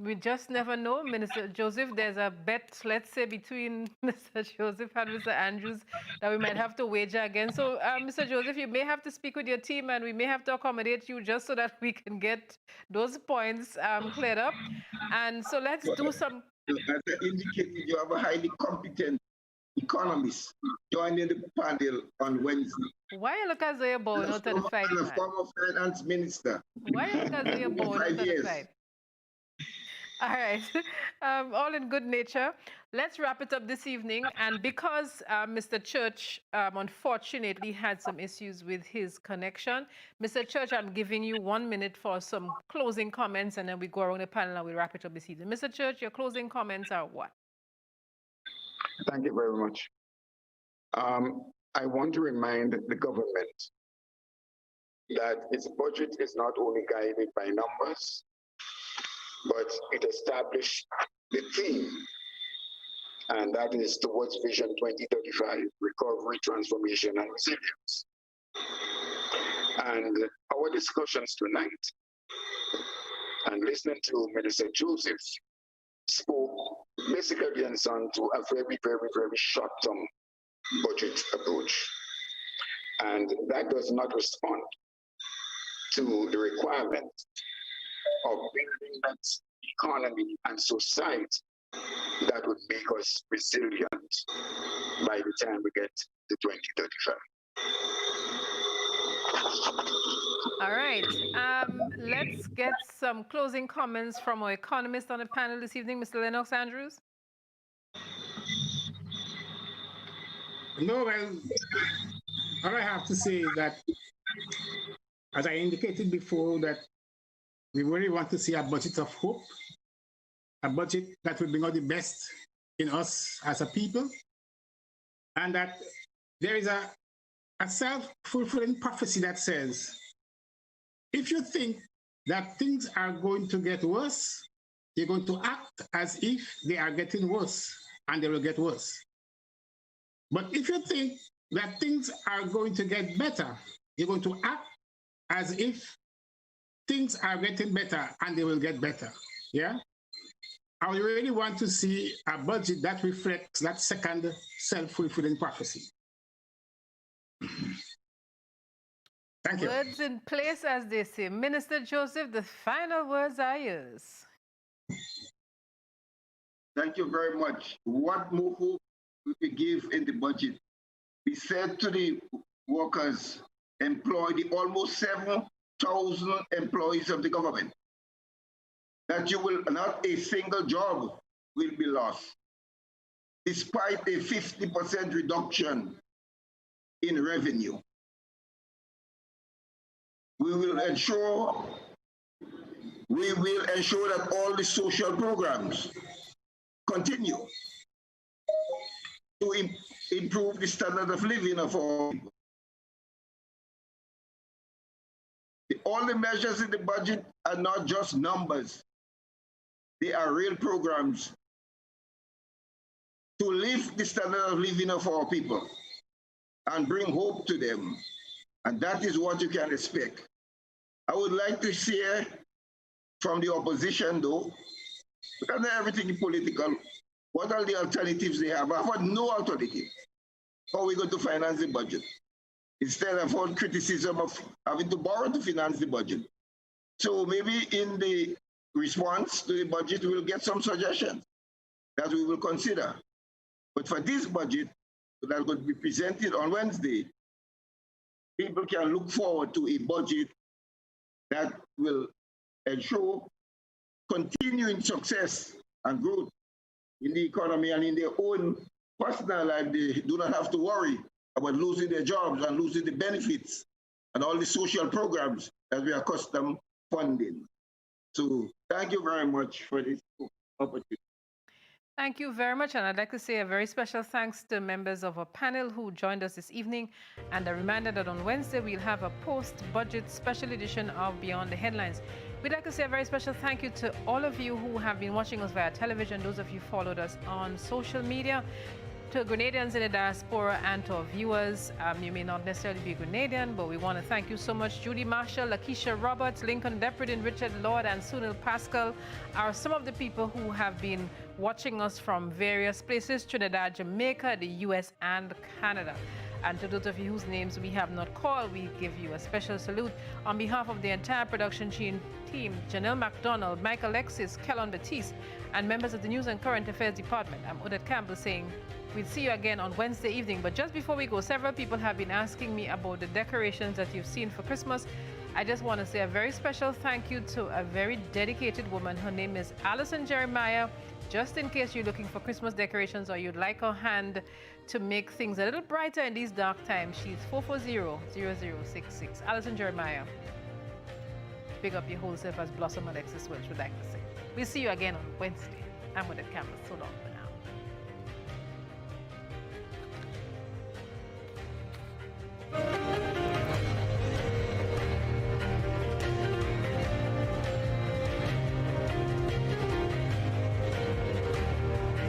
We just never know. Minister Joseph, there's a bet, let's say, between Mr. Joseph and Mr. Andrews that we might have to wager again. So, Mr. Joseph, you may have to speak with your team, and we may have to accommodate you just so that we can get those points cleared up. And so let's do some... As I indicated, you have a highly competent economist joining the panel on Wednesday. Why you look as though you're born out of the fight? And a former finance minister. Why you look as though you're born out of the fight? All right, all in good nature. Let's wrap it up this evening. And because Mr. Church unfortunately had some issues with his connection, Mr. Church, I'm giving you 1 minute for some closing comments, and then we go around the panel and we wrap it up this evening. Mr. Church, your closing comments are what? Thank you very much. I want to remind the government that its budget is not only guided by numbers, but it established the theme, and that is towards Vision 2035, recovery, transformation, and resilience. And our discussions tonight, and listening to Minister Joseph, spoke basically on to a very, very, very short-term budget approach. And that does not respond to the requirement of building that economy and society that would make us resilient by the time we get to 2035. All right. Let's get some closing comments from our economist on the panel this evening, Mr. Lennox Andrews. No, well, all I have to say is that, as I indicated before, that we really want to see a budget of hope, a budget that will bring out the best in us as a people, and that there is a self-fulfilling prophecy that says, if you think that things are going to get worse, you're going to act as if they are getting worse, and they will get worse. But if you think that things are going to get better, you're going to act as if things are getting better, and they will get better. Yeah? I really want to see a budget that reflects that second self-fulfilling prophecy. Thank you. Words in place, as they say. Minister Joseph, the final words are yours. Thank you very much. What more hope we give in the budget? We said to the workers, employ the almost 7,000 employees of the government, that you will not a single job will be lost, despite a 50% reduction in revenue. We will ensure that all the social programs continue to improve the standard of living of all people. All the measures in the budget are not just numbers. They are real programs to lift the standard of living of our people and bring hope to them. And that is what you can expect I would like to hear from the opposition, though, because everything is political. What are the alternatives they have? I've had no alternative. How are we going to finance the budget? Instead, I've heard criticism of having to borrow to finance the budget. So maybe in the response to the budget, we'll get some suggestions that we will consider. But for this budget that's going to be presented on Wednesday, people can look forward to a budget that will ensure continuing success and growth in the economy and in their own personal life. They do not have to worry about losing their jobs and losing the benefits and all the social programs that we are accustomed funding. So thank you very much for this opportunity. Thank you very much, and I'd like to say a very special thanks to members of our panel who joined us this evening, and a reminder that on Wednesday we'll have a post-budget special edition of Beyond the Headlines. We'd like to say a very special thank you to all of you who have been watching us via television, those of you who followed us on social media, to Grenadians in the diaspora and to our viewers. You may not necessarily be Grenadian, but we want to thank you so much. Judy Marshall, Lakeisha Roberts, Lincoln Depredin, Richard Lord, and Sunil Pascal are some of the people who have been watching us from various places, Trinidad, Jamaica, the US, and Canada. And to those of you whose names we have not called, we give you a special salute. On behalf of the entire production team, Janelle MacDonald, Mike Alexis, Kellon Batiste, and members of the News and Current Affairs Department, I'm Odette Campbell saying we'll see you again on Wednesday evening. But just before we go, several people have been asking me about the decorations that you've seen for Christmas. I just want to say a very special thank you to a very dedicated woman. Her name is Allison Jeremiah. Just in case you're looking for Christmas decorations or you'd like her hand to make things a little brighter in these dark times, she's 440-0066. Allison Jeremiah. Pick up your whole self, as Blossom Alexis Welch would like to say. We'll see you again on Wednesday. I'm Odette Campbell. So long.